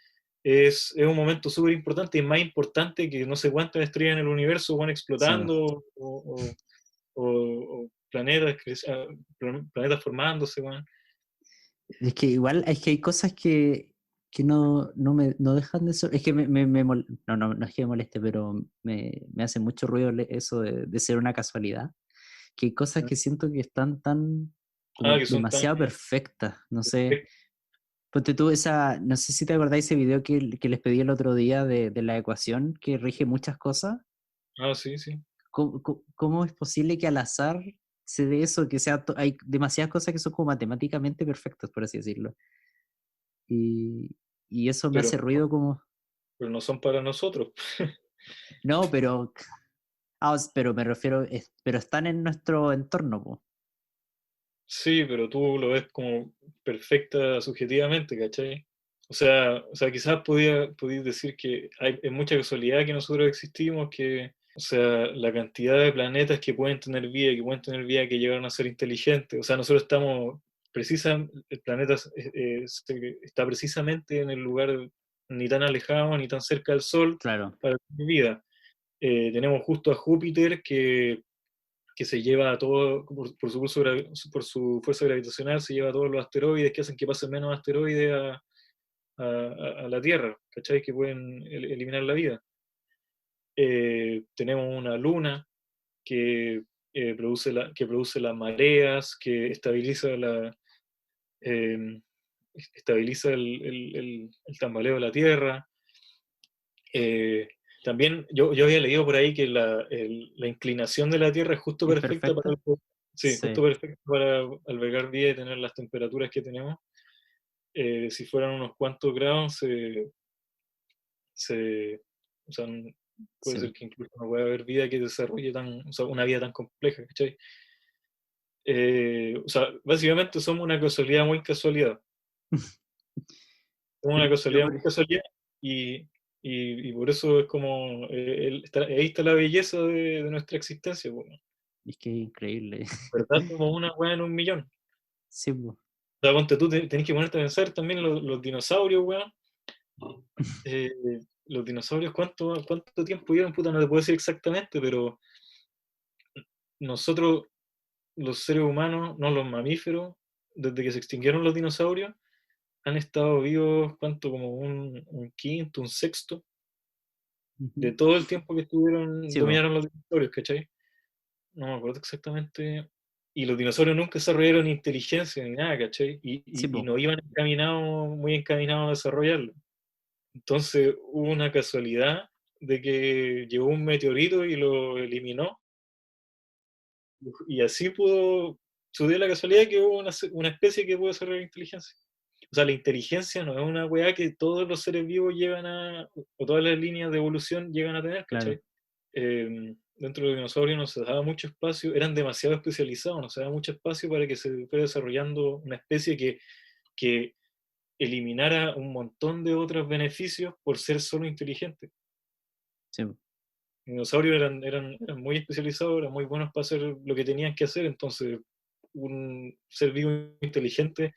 es un momento súper importante y más importante que no sé cuántas estrellas en el universo van sí. explotando o planetas, planetas formándose, weón. Es que igual es que hay cosas que no dejan de ser. Es que no es que me moleste, pero me hace mucho ruido eso de ser una casualidad. Que hay cosas que siento que están tan Ah, como que son tan demasiado perfectas. No sé. perfectos. Ponte tú no sé si te acordáis ese video que les pedí el otro día de la ecuación que rige muchas cosas. Ah, sí, sí. ¿Cómo es posible que al azar se dé eso? Que hay demasiadas cosas que son como matemáticamente perfectas, por así decirlo. Y, y eso me Pero, hace ruido como, pero no son para nosotros. no, pero me refiero, pero están en nuestro entorno, po. Sí, pero tú lo ves como perfecta subjetivamente, ¿cachai? O sea, quizás podías decir que es mucha casualidad que nosotros existimos, o sea, la cantidad de planetas que pueden tener vida, que llegaron a ser inteligentes. O sea, nosotros el planeta está precisamente en el lugar ni tan alejado ni tan cerca del Sol Claro, para tener vida. Tenemos justo a Júpiter que se lleva a todo, por su fuerza gravitacional, se lleva a todos los asteroides que hacen que pasen menos asteroides a la Tierra, ¿cachai? Que pueden eliminar la vida. Tenemos una luna que, que produce las mareas, que eh, estabiliza el tambaleo de la Tierra. Eh, También yo había leído por ahí que la inclinación de la Tierra es justo ¿es perfecta para, perfecta? sí, justo Sí, perfecta para albergar vida y tener las temperaturas que tenemos. Si fueran unos cuantos grados, o sea, puede ser sí. que incluso no pueda haber vida que desarrolle o sea, una vida tan compleja, ¿cachai? O sea, básicamente somos una casualidad muy casualidad. Somos una Pero casualidad muy casualidad y, y por eso es como, ahí está la belleza de nuestra existencia, po. es que es increíble. ¿Verdad? Somos una weá en un millón. Sí, po. O sea, ponte tú, tenés que ponerte a pensar también los dinosaurios, weón. Eh, los dinosaurios, ¿cuánto tiempo llevan? Puta, no te puedo decir exactamente, pero nosotros, los seres humanos, no los mamíferos, desde que se extinguieron los dinosaurios, han estado vivos, ¿cuánto? Como un quinto, un sexto de Ujú. todo el tiempo que Sí, po. dominaron los dinosaurios, ¿cachai? No me acuerdo exactamente. Y los dinosaurios nunca desarrollaron inteligencia ni nada, ¿cachai? Sí, Y po. no iban muy encaminados a desarrollarlo. Entonces hubo una casualidad de que llegó un meteorito y lo eliminó. Y así sucedió la casualidad que hubo una especie que pudo desarrollar inteligencia. O sea, la inteligencia no es una weá que todos los seres vivos o todas las líneas de evolución llegan a tener, Claro, ¿cachai? Dentro de los dinosaurios no se daba mucho espacio, eran demasiado especializados, no se daba mucho espacio para que se fuera desarrollando una especie que eliminara un montón de otros beneficios por ser solo inteligente. sí, po. Los dinosaurios eran muy especializados, eran muy buenos para hacer lo que tenían que hacer, entonces un ser vivo inteligente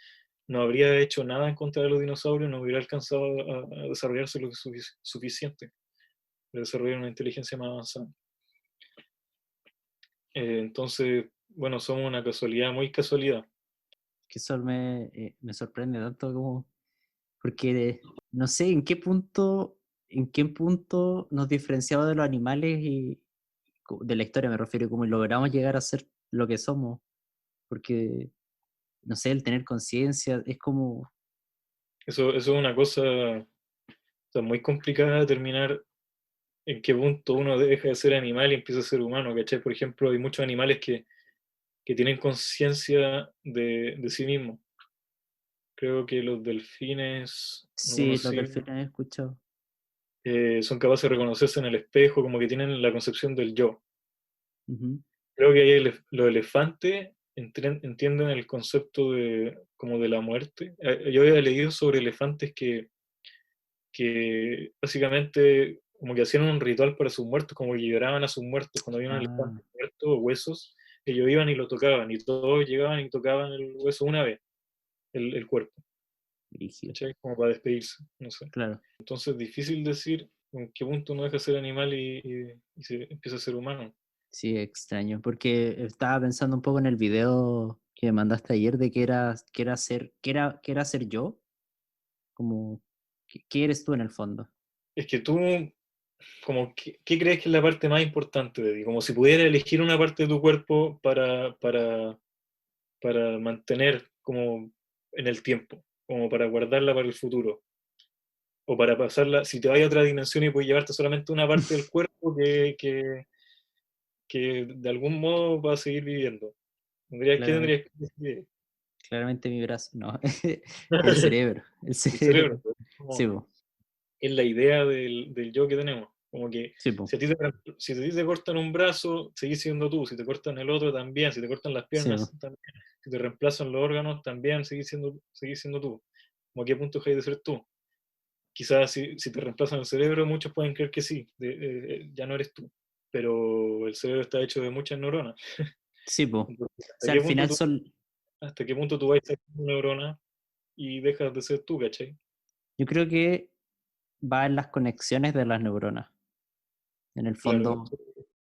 no habría hecho nada en contra de los dinosaurios, no hubiera alcanzado a desarrollarse lo que es suficiente para desarrollar una inteligencia más avanzada. Entonces, bueno, somos una casualidad, muy casualidad. Que eso me sorprende tanto como, porque no sé en qué punto nos diferenciamos de los animales y de la historia me refiero, como logramos llegar a ser lo que somos, porque, no sé, el tener conciencia es como, Eso es una cosa, o sea, muy complicada de determinar en qué punto uno deja de ser animal y empieza a ser humano, ¿cachai? Por ejemplo, hay muchos animales que tienen conciencia de sí mismos. Creo que los delfines, sí, algunos los sí, delfines he escuchado. son capaces de reconocerse en el espejo, como que tienen la concepción del yo. Ujú. Creo que ahí los elefantes entienden el concepto como de la muerte. Yo había leído sobre elefantes que básicamente como que hacían un ritual para sus muertos, como que liberaban a sus muertos cuando había un Ah, elefante muerto o huesos, ellos iban y lo tocaban, y todos llegaban y tocaban el hueso una vez, el cuerpo, brígido, ¿cachai? Como para despedirse, no sé. claro. Entonces, difícil decir en qué punto uno deja de ser animal y se empieza a ser humano. Sí, extraño, porque estaba pensando un poco en el video que me mandaste ayer de que era ser yo, como, ¿qué eres tú en el fondo? Es que tú, como, ¿qué crees que es la parte más importante de ti? Como si pudieras elegir una parte de tu cuerpo para mantener como en el tiempo, como para guardarla para el futuro, o para pasarla, si te vas a otra dimensión y puedes llevarte solamente una parte del cuerpo que de algún modo va a seguir viviendo. ¿Qué Claramente, tendrías que decidir? claramente mi brazo, no, el cerebro, el El cerebro, cerebro. pues, Sí, como, po, es la idea del yo que tenemos. Como que sí, po, si a ti te cortan un brazo, seguís siendo tú. Si te cortan el otro, también. Si te cortan las sí, piernas, po, también. Si te reemplazan los órganos, también seguís siendo tú. ¿Como a qué punto dejas de ser tú? Quizás si te reemplazan el cerebro, muchos pueden creer que sí, ya no eres tú. Pero el cerebro está hecho de muchas neuronas. sí, po. O Entonces, sea, al final hasta qué punto tú vas a ser una neurona y dejas de ser tú, ¿cachai? yo creo que va en las conexiones de las neuronas, en el Claro, fondo,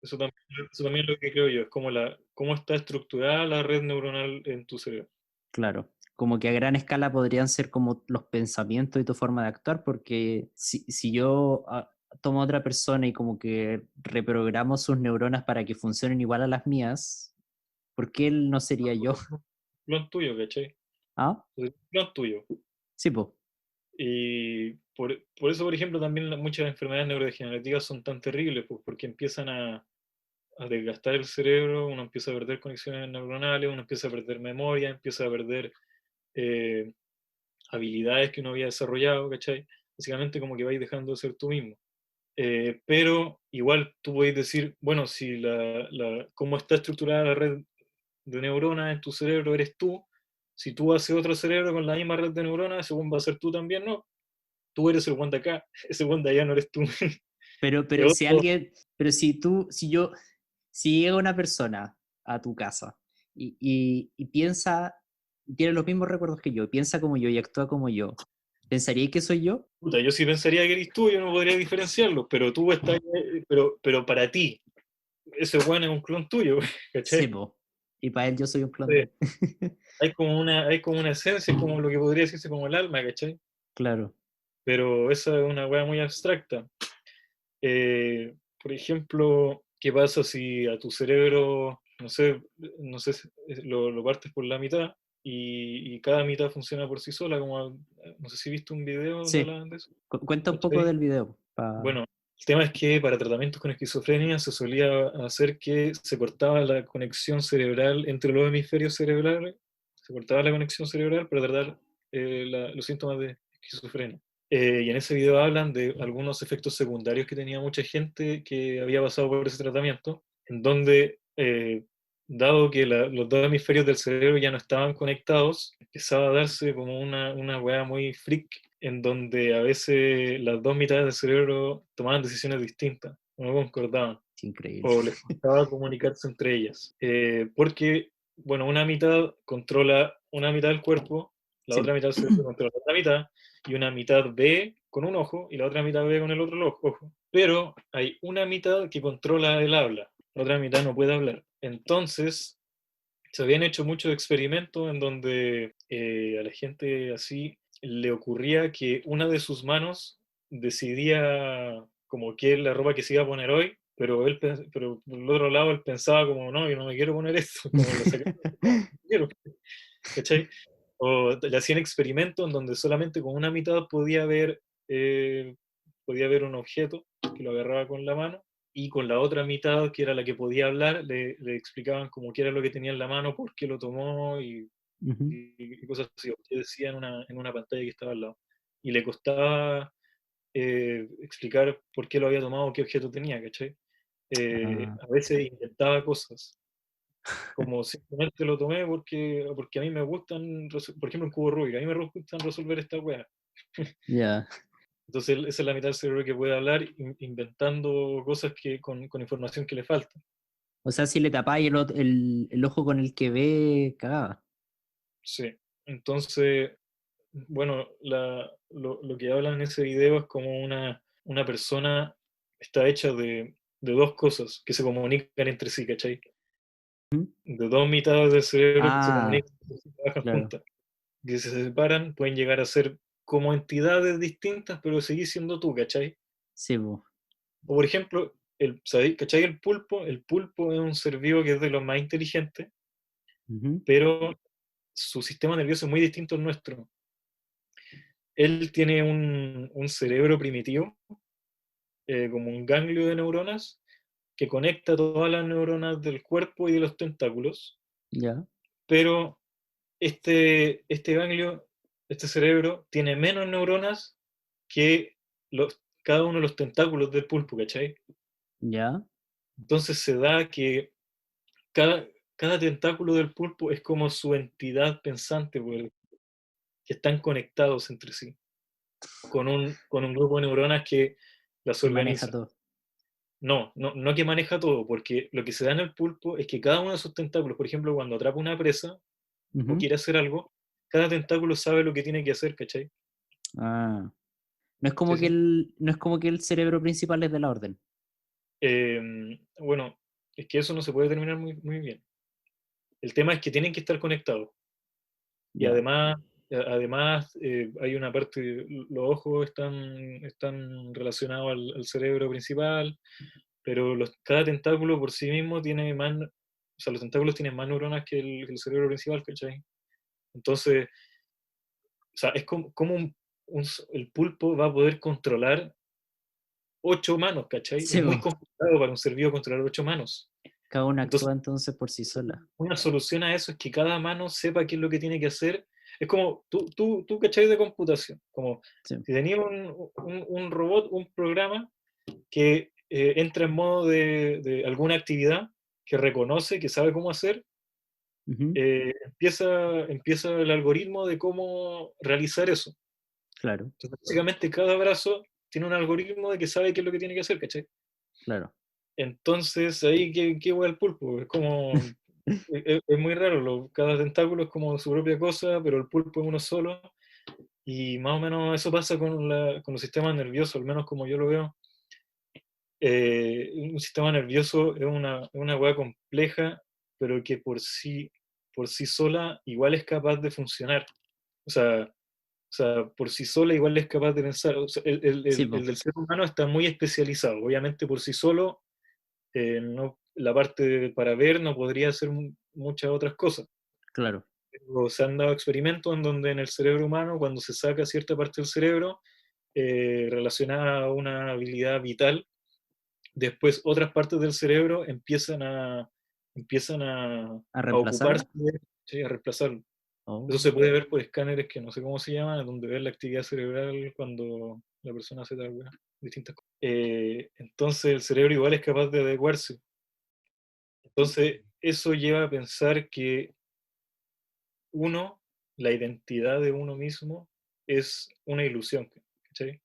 eso también, eso también es lo que creo yo, es como cómo está estructurada la red neuronal en tu cerebro. claro, como que a gran escala podrían ser como los pensamientos y tu forma de actuar, porque si yo tomo a otra persona y como que reprogramo sus neuronas para que funcionen igual a las mías, ¿por qué él no sería yo? Clon tuyo, ¿cachai? ¿Ah? Es un clon tuyo. Sí, po, Y por eso, por ejemplo, también muchas enfermedades neurodegenerativas son tan terribles, pues, porque empiezan a desgastar el cerebro, uno empieza a perder conexiones neuronales, uno empieza a perder memoria, empieza a perder eh, habilidades que uno había desarrollado, ¿cachai? Básicamente como que vais dejando de ser tú mismo. Pero igual tú podéis decir, bueno, si cómo está estructurada la red de neuronas en tu cerebro eres tú, si tú haces otro cerebro con la misma red de neuronas, según va a ser tú también, ¿no? Tú eres el one de acá, ese one de allá no eres tú. Es pero si otro. alguien, pero si tú, si yo, si llega una persona a tu casa y piensa, tiene los mismos recuerdos que yo, y piensa como yo y actúa como yo, ¿pensaría que soy yo? Puta, yo sí pensaría que eres tú, yo no podría diferenciarlo, pero tú estás, pero para ti, ese one es un clon tuyo, Sí, ¿cachai? po. Y para él yo soy un clon de Entonces, él. hay como una esencia, es como lo que podría decirse como el alma, ¿cachai? Claro. Pero esa es una wea muy abstracta. Por ejemplo, ¿qué pasa si a tu cerebro, no sé, lo partes por la mitad y cada mitad funciona por sí sola? Como, no sé si viste un video donde Sí. hablaban de eso, Cuenta un poco ¿cachai? del video. Bueno, el tema es que para tratamientos con esquizofrenia se solía hacer que se cortaba la conexión cerebral entre los hemisferios cerebrales, se cortaba la conexión cerebral para tratar los síntomas de esquizofrenia. Y en ese video hablan de algunos efectos secundarios que tenía mucha gente que había pasado por ese tratamiento, en donde, dado que los dos hemisferios del cerebro ya no estaban conectados, empezaba a darse como una weá muy freak, en donde a veces las dos mitades del cerebro tomaban decisiones distintas, no concordaban, Es increíble. o les costaba comunicarse entre ellas. Porque, bueno, una mitad controla una mitad del cuerpo, la otra Sí. mitad del cerebro controla la otra mitad, y una mitad ve con un ojo y la otra mitad ve con el otro ojo. Pero hay una mitad que controla el habla, la otra mitad no puede hablar. Entonces, se habían hecho muchos experimentos en donde a la gente así le ocurría que una de sus manos decidía como qué es la ropa que se iba a poner hoy, pero pero por el otro lado él pensaba como, no, yo no me quiero poner esto, como lo sacaba, no quiero, ¿cachai? O le hacían experimentos en donde solamente con una mitad eh, podía ver un objeto que lo agarraba con la mano, y con la otra mitad, que era la que podía hablar, le explicaban como qué era lo que tenía en la mano, por qué lo tomó Ujú. y cosas así, o qué decía en una pantalla que estaba al lado. Y le costaba explicar por qué lo había tomado, qué objeto tenía, ¿cachai? Ah, A veces inventaba cosas, como simplemente lo tomé porque a mí me gustan, por ejemplo, un cubo Rubik, a mí me gustan resolver esta weá. ya. Entonces esa es la mitad del cerebro que puede hablar inventando cosas con información que le falta. O sea, si le tapáis el ojo con el que ve, cagaba. Sí. Entonces, bueno, lo que hablan en ese video es como una persona está hecha de dos cosas que se comunican entre sí, ¿cachai? ¿Mm? De dos mitades del cerebro que se Ah, comunican entre sí, trabajan claro. juntas. Que si se separan pueden llegar a ser como entidades distintas, pero seguir siendo tú, ¿cachai? Sí, po. O por ejemplo, ¿cachai? El pulpo. El pulpo es un ser vivo que es de los más inteligentes, Ujú. pero su sistema nervioso es muy distinto al nuestro. Él tiene un cerebro primitivo, como un ganglio de neuronas, que conecta todas las neuronas del cuerpo y de los tentáculos, Ya, pero este ganglio, este cerebro, tiene menos neuronas que cada uno de los tentáculos del pulpo, ¿cachai? ya. Entonces se da que cada, cada tentáculo del pulpo es como su entidad pensante, que están conectados entre sí, con un grupo de neuronas que las Que maneja organiza. todo. No que maneja todo, porque lo que se da en el pulpo es que cada uno de sus tentáculos, por ejemplo, cuando atrapa una presa o Ujú. quiere hacer algo, cada tentáculo sabe lo que tiene que hacer, ¿cachai? Ah. No es como Sí, que sí. no es como que el cerebro principal es de la orden. Bueno, es que eso no se puede determinar muy bien. El tema es que tienen que estar conectados. Y Ya. además hay una parte, los ojos están relacionados al cerebro principal, pero cada tentáculo por sí mismo tiene más, o sea, los tentáculos tienen más neuronas que el cerebro principal, ¿cachai? Entonces, o sea, es como el pulpo va a poder controlar 8 manos, ¿cachai? Es Sí, muy po. complicado para un ser vivo controlar 8 manos. Cada una Entonces, actúa entonces por sí sola. una solución a eso es que cada mano sepa qué es lo que tiene que hacer. Es como tú ¿cachai? De computación. Como Sí. si tenías un robot, un programa que entra en modo de alguna actividad, que reconoce, que sabe cómo hacer, Ujú. empieza el algoritmo de cómo realizar eso. Claro, Entonces, básicamente cada brazo tiene un algoritmo de que sabe qué es lo que tiene que hacer, ¿cachai? claro. Entonces, ahí, ¿qué hueá el pulpo? Es como, es muy raro, cada tentáculo es como su propia cosa, pero el pulpo es uno solo, y más o menos eso pasa con los sistemas nerviosos, al menos como yo lo veo. Un sistema nervioso es una hueá compleja, pero que por sí sola igual es capaz de funcionar. O sea, por sí sola igual es capaz de pensar. O sea, Sí, el po. del ser humano está muy especializado. Obviamente por sí solo, la parte para ver no podría hacer muchas otras cosas. Claro. Pero se han dado experimentos en donde en el cerebro humano, cuando se saca cierta parte del cerebro relacionada a una habilidad vital, después otras partes del cerebro ¿A a ocuparse reemplazarla? sí, a reemplazarlo. Eso Oh, se puede ver por escáneres que no sé cómo se llaman, donde ven la actividad cerebral cuando la persona hace tal weá, distintas cosas. Entonces el cerebro igual es capaz de adecuarse. Entonces eso lleva a pensar que uno, la identidad de uno mismo, es una ilusión, ¿cachai?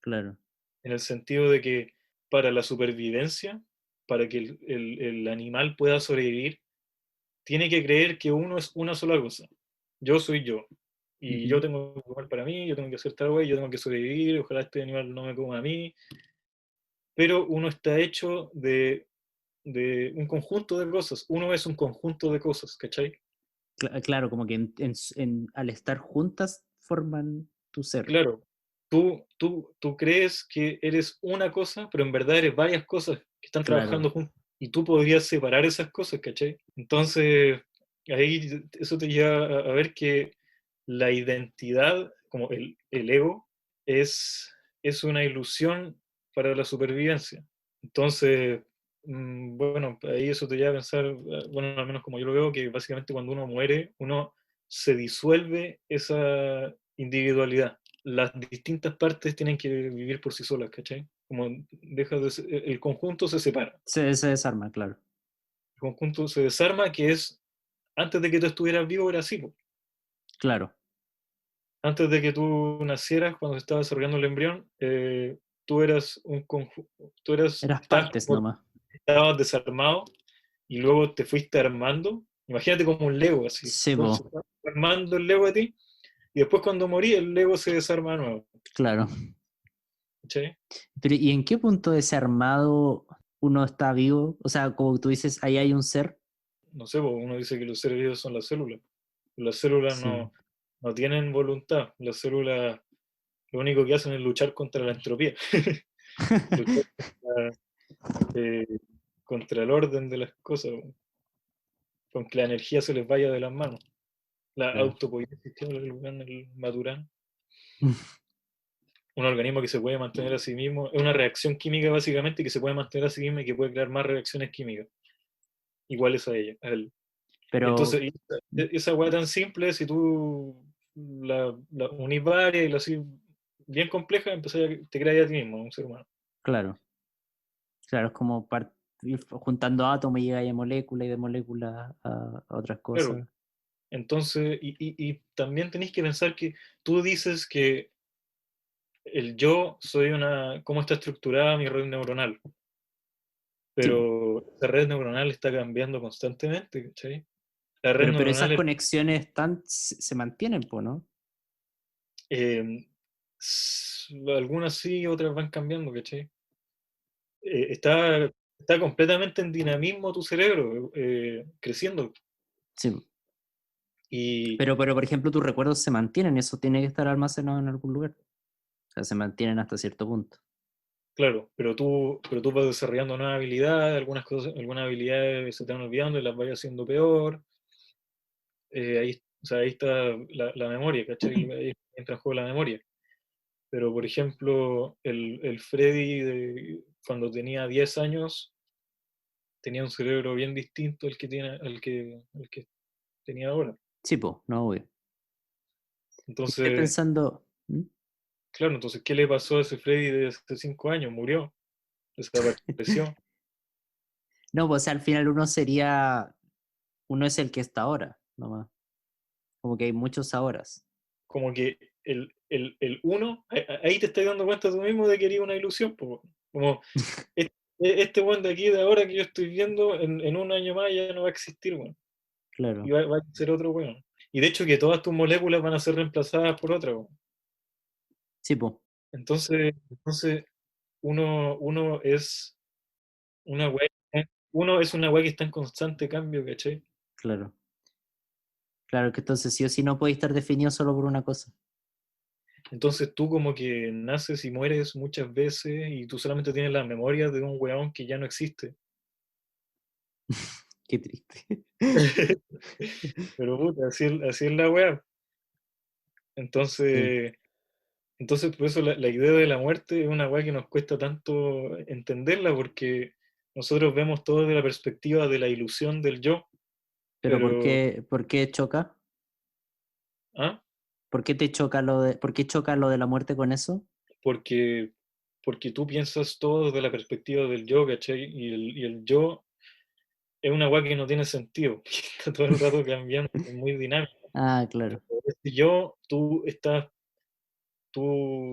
claro. En el sentido de que para la supervivencia, para que el animal pueda sobrevivir, tiene que creer que uno es una sola cosa. Yo soy yo. Y yo Ujú. tengo que comer para mí, yo tengo que hacer tal wey, yo tengo que sobrevivir, ojalá este animal no me coma a mí. Pero uno está hecho de un conjunto de cosas. Uno es un conjunto de cosas, ¿cachai? Claro, como que al estar juntas forman tu ser. Claro, tú crees que eres una cosa, pero en verdad eres varias cosas que están Claro, trabajando juntas. Y tú podrías separar esas cosas, ¿cachai? Entonces, ahí eso te lleva a ver que la identidad, como el ego, es una ilusión para la supervivencia. Entonces, bueno, ahí eso te lleva a pensar, bueno, al menos como yo lo veo, que básicamente cuando uno muere, uno se disuelve esa individualidad. Las distintas partes tienen que vivir por sí solas, ¿cachai? Como deja de el conjunto se separa, se desarma, claro. el conjunto se desarma, que es, antes de que tú estuvieras vivo era así, po. Claro. Antes de que tú nacieras, cuando se estaba desarrollando el embrión, tú eras tú eras, Eras partes nomás. estabas desarmado y luego te fuiste armando. Imagínate como un Lego, así. Sí, Entonces, po, armando el Lego a ti, y después cuando morí, el Lego se desarma de nuevo. claro. ¿Cachai? Pero ¿y en qué punto de ese armado uno está vivo? O sea, como tú dices, ahí hay un ser. No sé, pues, uno dice que los seres vivos son las células. Las células Sí. no tienen voluntad. Las células lo único que hacen es luchar contra la entropía, luchar contra, eh, contra el orden de las cosas, con que la energía se les vaya de las manos. La Claro. autopoiesis que habla el Maturana, un organismo que se puede mantener a sí mismo, es una reacción química básicamente que se puede mantener a sí misma y que puede crear más reacciones químicas iguales a ella, a él. Y Pero, entonces, esa weá tan simple, si tú la unís varias y la así bien compleja, te creas a ti mismo, un ser humano. claro, claro, es como ir juntando átomos y llega a molécula y de molécula a otras Claro. cosas. Entonces, y también tenéis que pensar que tú dices que el yo soy cómo está estructurada mi red neuronal, Sí, po. pero esa red neuronal está cambiando constantemente, ¿cachai? La red Pero esas neuronal es, conexiones se mantienen, po, ¿no? eh, algunas sí, otras van cambiando, ¿cachai? Está completamente en dinamismo tu cerebro, creciendo. Sí, po. Y Pero, por ejemplo, tus recuerdos se mantienen, eso tiene que estar almacenado en algún lugar. O sea, se mantienen hasta cierto punto. claro, pero tú vas desarrollando nuevas habilidades, algunas cosas, algunas habilidades se te van olvidando y las vas haciendo peor. Ahí, o sea, ahí está la memoria, ¿cachai? Ahí entra en juego la memoria. Pero, por ejemplo, el Freddy cuando tenía 10 años tenía un cerebro bien distinto al que tenía ahora. Sí, pues, no, obvio. Y estoy Entonces, pensando, ¿Mm? claro, entonces, ¿qué le pasó a ese Freddy de hace 5 años? Murió, desapareció. No, pues o sea, al final uno es el que está ahora, nomás. Como que hay muchos ahoras. Como que el uno, ahí te estás dando cuenta tú mismo de que era una ilusión, po. Como este weón de aquí, de ahora que yo estoy viendo, en un año más ya no va a existir, weón. Y Claro, va a ser otro weón. Y de hecho que todas tus moléculas van a ser reemplazadas por otra, weón. sí, pues, Entonces uno es una weá, uno es una weá que está en constante cambio, ¿cachai? claro. Claro que entonces sí o sí no puede estar definido solo por una cosa. Entonces tú como que naces y mueres muchas veces y tú solamente tienes la memoria de un weón que ya no existe. Qué triste. Pero puta, así es la weá. Sí, Entonces, por eso la idea de la muerte es una weá que nos cuesta tanto entenderla, porque nosotros vemos todo desde la perspectiva de la ilusión del yo, pero pero, por qué choca? ¿ah? ¿Por qué por qué choca lo de la muerte con eso? Porque, porque tú piensas todo desde la perspectiva del yo, ¿cachai? Y el yo es una weá que no tiene sentido, que está todo el rato cambiando, es muy dinámico. Ah, claro, Este yo, tú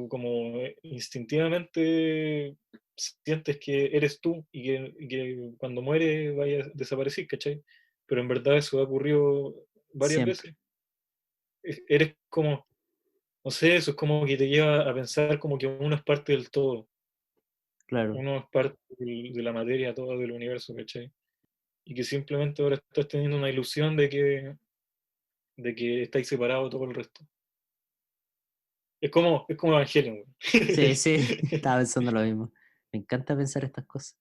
como instintivamente sientes que eres tú y que cuando mueres vaya a desaparecer, ¿cachai? Pero en verdad eso ha ocurrido varias siempre, veces. Eres como, no sé, eso es como que te lleva a pensar como que uno es parte del todo. claro. Uno es parte de la materia toda del universo, ¿cachai? Y que simplemente ahora estás teniendo una ilusión de que estáis separados de todo el resto. Es como Evangelion, güey. Sí, sí, estaba pensando lo mismo. Me encanta pensar estas cosas.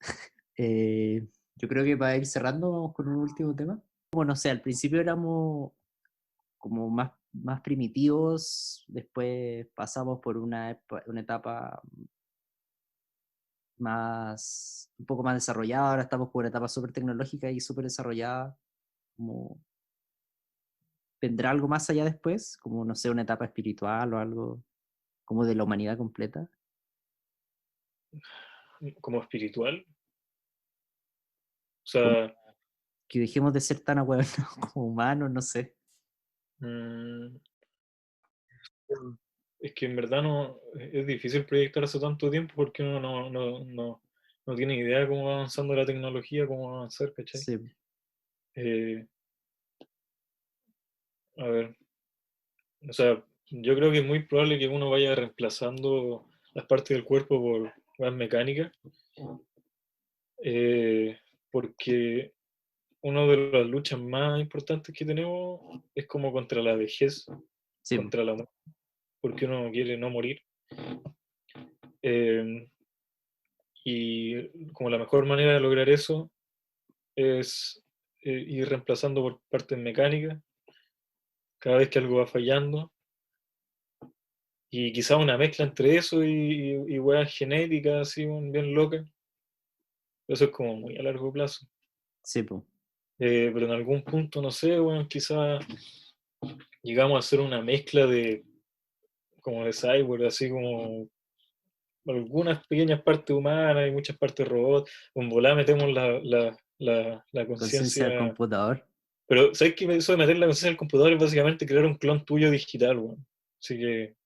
Eh, yo creo que para ir cerrando, vamos con un último tema. Bueno, no sé, al principio éramos como más primitivos, después pasamos por una etapa un poco más desarrollada, ahora estamos por una etapa súper tecnológica y súper desarrollada. Como, ¿vendrá algo más allá después? Como, no sé, una etapa espiritual o algo como de la humanidad completa. Como espiritual. O Como sea, que dejemos de ser tan ahueonados como humanos, no sé. mm, es que en verdad no es difícil proyectar hace tanto tiempo porque uno no tiene idea de cómo va avanzando la tecnología, cómo va a avanzar, ¿cachai? Sí, Eh, a ver, o sea, yo creo que es muy probable que uno vaya reemplazando las partes del cuerpo por más mecánicas, eh, porque una de las luchas más importantes que tenemos es como contra la vejez, sí, contra la muerte, porque uno quiere no morir. Eh, y como la mejor manera de lograr eso es ir reemplazando por partes mecánicas cada vez que algo va fallando. Y quizá una mezcla entre eso y weas genéticas así bien locas. Eso es como muy a largo plazo. sí, po. Pero en algún punto, no sé, bueno, quizá llegamos a hacer una mezcla como de cyborg, así como algunas pequeñas partes humanas y muchas partes robots. En volada metemos la Conciencia del conciencia. computador. Pero, ¿sabes qué? Eso de meter la conciencia en el computador es básicamente crear un clon tuyo digital, weón. Así que,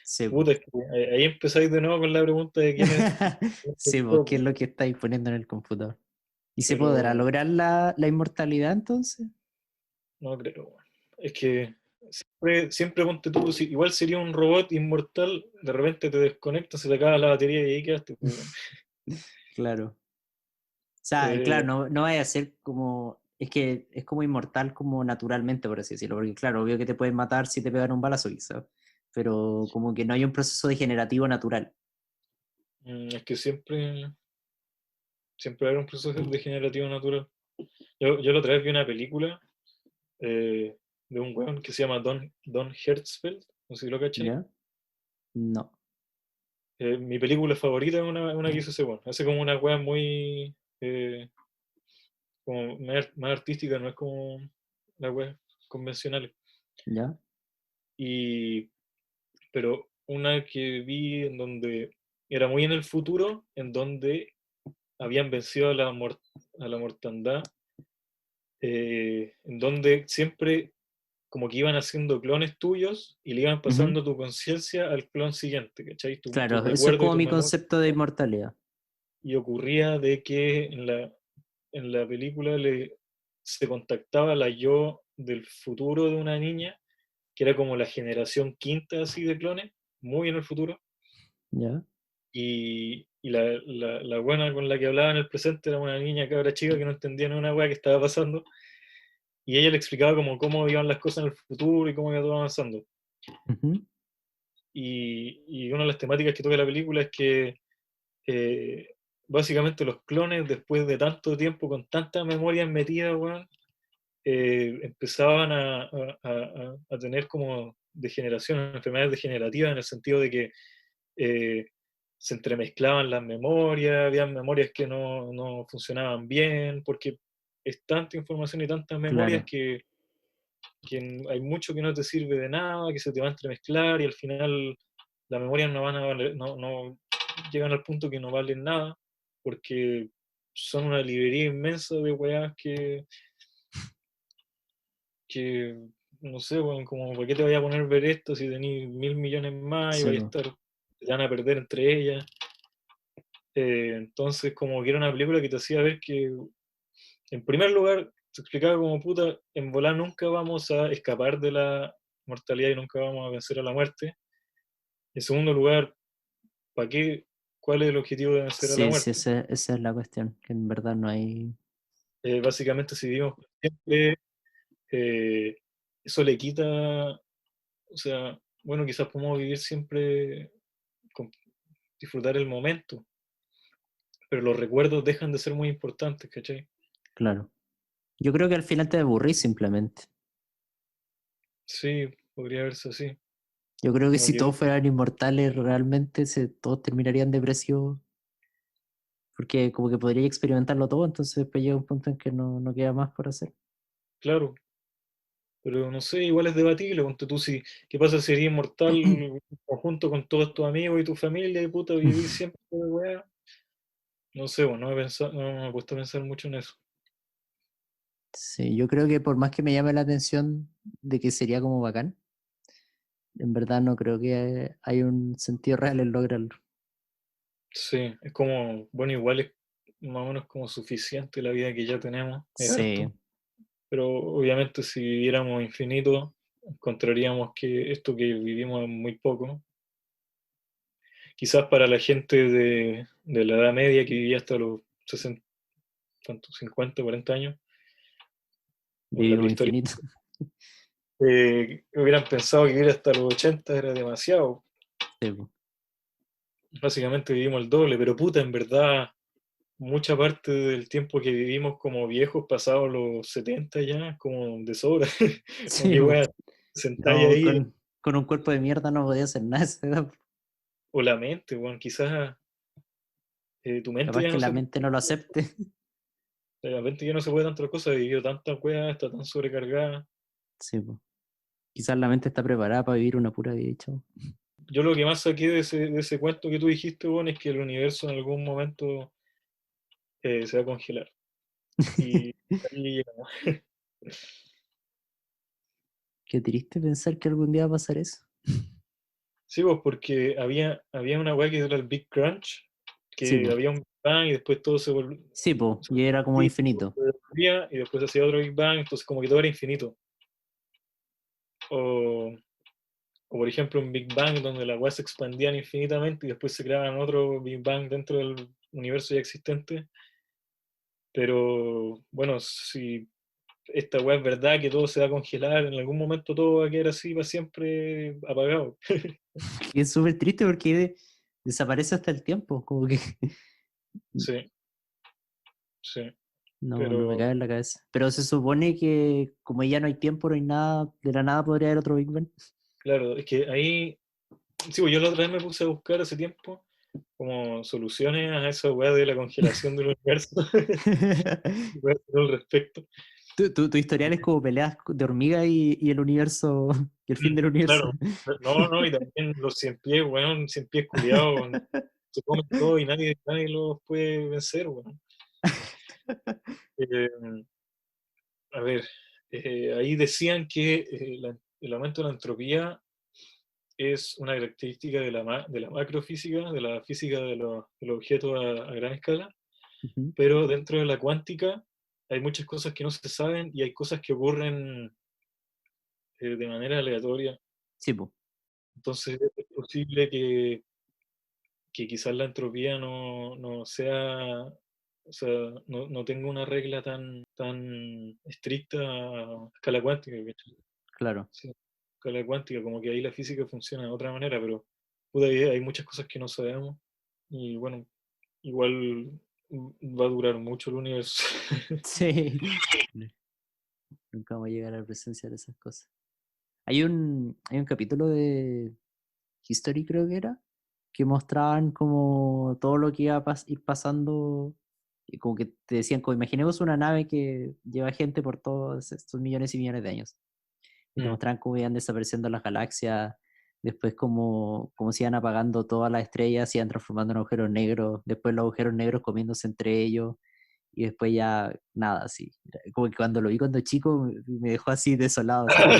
Sí, po. puta, es que ahí empezáis de nuevo con la pregunta de quién es Sí, po, ¿qué es yo, lo que estáis poniendo en el computador? ¿Y se podrá pero lograr la inmortalidad entonces? no creo, weón. Es que siempre ponte tú, igual sería un robot inmortal, de repente te desconectas, se te acaba la batería y ahí quedaste, pues, weón. Claro. O sea, Eh, claro, no vaya a ser como, es que es como inmortal como naturalmente, por así decirlo, porque claro, obvio que te pueden matar si te pegan un balazo quizás, pero como que no hay un proceso degenerativo natural. es que siempre hay un proceso degenerativo natural. Yo la otra vez vi una película eh, de un weón que se llama Don Hertzfeldt, no sé si lo cachai. ¿Ya? No. Mi película favorita es una que hizo ese weón. Hace como una weá muy eh, como más artística, no es como las weas convencionales. ¿Ya? Y, pero una que vi en donde era muy en el futuro, en donde habían vencido a la mortandad, en donde siempre como que iban haciendo clones tuyos y le iban Ujú. pasando tu conciencia al clon siguiente, ¿cachai? Tu Claro, eso es recuerdo y como tu mi memoria. concepto de inmortalidad. Y ocurría de que en la película se contactaba la yo del futuro de una niña, que era como la generación quinta así de clones, muy en el futuro, ¿Ya? y la buena con la que hablaba en el presente era una niña cabra chica que no entendía ni una weá que estaba pasando, y ella le explicaba como cómo iban las cosas en el futuro y cómo iba todo avanzando. Ujú. Y una de las temáticas que toca la película es que eh, básicamente los clones, después de tanto tiempo, con tantas memorias metidas, weón, empezaban a tener como degeneración, enfermedades degenerativas en el sentido de que eh, se entremezclaban las memorias, había memorias que no funcionaban bien, porque es tanta información y tantas memorias Claro, que hay mucho que no te sirve de nada, que se te va a entremezclar y al final las memorias no van a valer, no llegan al punto que no valen nada, porque son una librería inmensa de weas que no sé, weón, como, ¿por qué te voy a poner a ver esto si tenéis 1.000 millones más y sí, vais a po. estar, te van a perder entre ellas? Entonces, como que era una película que te hacía ver que, en primer lugar, te explicaba como puta, en volar nunca vamos a escapar de la mortalidad y nunca vamos a vencer a la muerte. En segundo lugar, ¿para qué? cuál es el objetivo de vencer a la Sí, sí, muerte. esa es la cuestión, que en verdad no hay... Básicamente, si vivimos por siempre, eh, eso le quita, o sea, bueno, quizás podemos vivir siempre, con- disfrutar el momento, pero los recuerdos dejan de ser muy importantes, ¿cachai? Claro. Yo creo que al final te aburrís simplemente. Sí, podría verse así, Yo creo que como si que, todos fueran inmortales, realmente todos terminarían depresivos, porque como que podría experimentarlo todo, entonces después llega un punto en que no queda más por hacer. claro, pero no sé, igual es debatible, ponte tú si, ¿qué pasa si eres inmortal en conjunto con todos tus amigos y tu familia y puta, vivís siempre, weá? No sé, bueno, no me he puesto a pensar mucho en eso. Sí, yo creo que por más que me llame la atención de que sería como bacán, en verdad no creo que hay un sentido real en lograrlo. Sí, es como, bueno, igual es más o menos como suficiente la vida que ya tenemos, es Sí, harto, pero obviamente si viviéramos infinito, encontraríamos que esto que vivimos es muy poco. Quizás para la gente de la Edad Media que vivía hasta los 60, ¿cuánto? 50, 40 años, o en la vivimos prehistoria, infinito. hubieran pensado que vivir hasta los 80 era demasiado. Sí, po. Básicamente vivimos el doble, pero puta, en verdad, mucha parte del tiempo que vivimos como viejos, pasados los 70 ya, como de sobra. Como Sí, que, po. weón, sentáis No, ahí, con un cuerpo de mierda no podía hacer nada a esa edad. o la mente, weón, quizás tu mente Capaz ya que no la se, mente no lo acepte. la mente ya no se puede tantas cosas, vivió tantas weas, está tan sobrecargada. Sí, po. Quizás la mente está preparada para vivir una pura vida, y chao. Yo lo que más saqué de ese cuento que tú dijiste, weón, es que el universo en algún momento se va a congelar. Y ahí llegamos. Qué triste pensar que algún día va a pasar eso. Sí, pues porque había una wea que era el Big Crunch, Sí, que po. había un Big Bang y después todo se volvió, Sí, po. Y era como infinito. y después hacía otro Big Bang, entonces como que todo era infinito. O, o por ejemplo un Big Bang donde las weas se expandían infinitamente y después se creaban otro Big Bang dentro del universo ya existente. Pero bueno, si esta wea es verdad que todo se va a congelar, en algún momento todo va a quedar así para siempre apagado. Y es súper triste porque desaparece hasta el tiempo. Como que Sí, sí, no me pero cabe en la cabeza. Pero se supone que como ya no hay tiempo, no hay nada, de la nada podría haber otro Big Bang. claro, es que ahí, sí, pues yo la otra vez me puse a buscar hace tiempo como soluciones a esa weá de la congelación del universo, weá al respecto. Tu historial es como peleas de hormiga y el universo, y el fin del universo. Claro, no, no, y también los cien pies, weón, cien pies culiados, se comen todo y nadie los puede vencer, weón. Eh, a ver, ahí decían que el aumento de la entropía es una característica de la macrofísica, de la física de los objetos a gran escala, Ujú. pero dentro de la cuántica hay muchas cosas que no se saben y hay cosas que ocurren de manera aleatoria. Sí, po. Entonces es posible que quizás la entropía no sea, o sea, no tenga una regla tan estricta a escala cuántica, ¿cachai? Claro. Sí, a escala cuántica, como que ahí la física funciona de otra manera, pero puta, hay muchas cosas que no sabemos y bueno, igual va a durar mucho el universo. Sí. Nunca vamos a llegar a presenciar esas cosas. Hay un capítulo de History, creo que era, que mostraban como todo lo que iba a ir pasando, y como que te decían, como imaginemos una nave que lleva gente por todos estos millones y millones de años, y te Mm. mostraban cómo iban desapareciendo las galaxias, después cómo se iban apagando todas las estrellas, se iban transformando en agujeros negros, después los agujeros negros comiéndose entre ellos, y después ya nada, así. Como que cuando lo vi cuando chico me dejó así desolado, así como...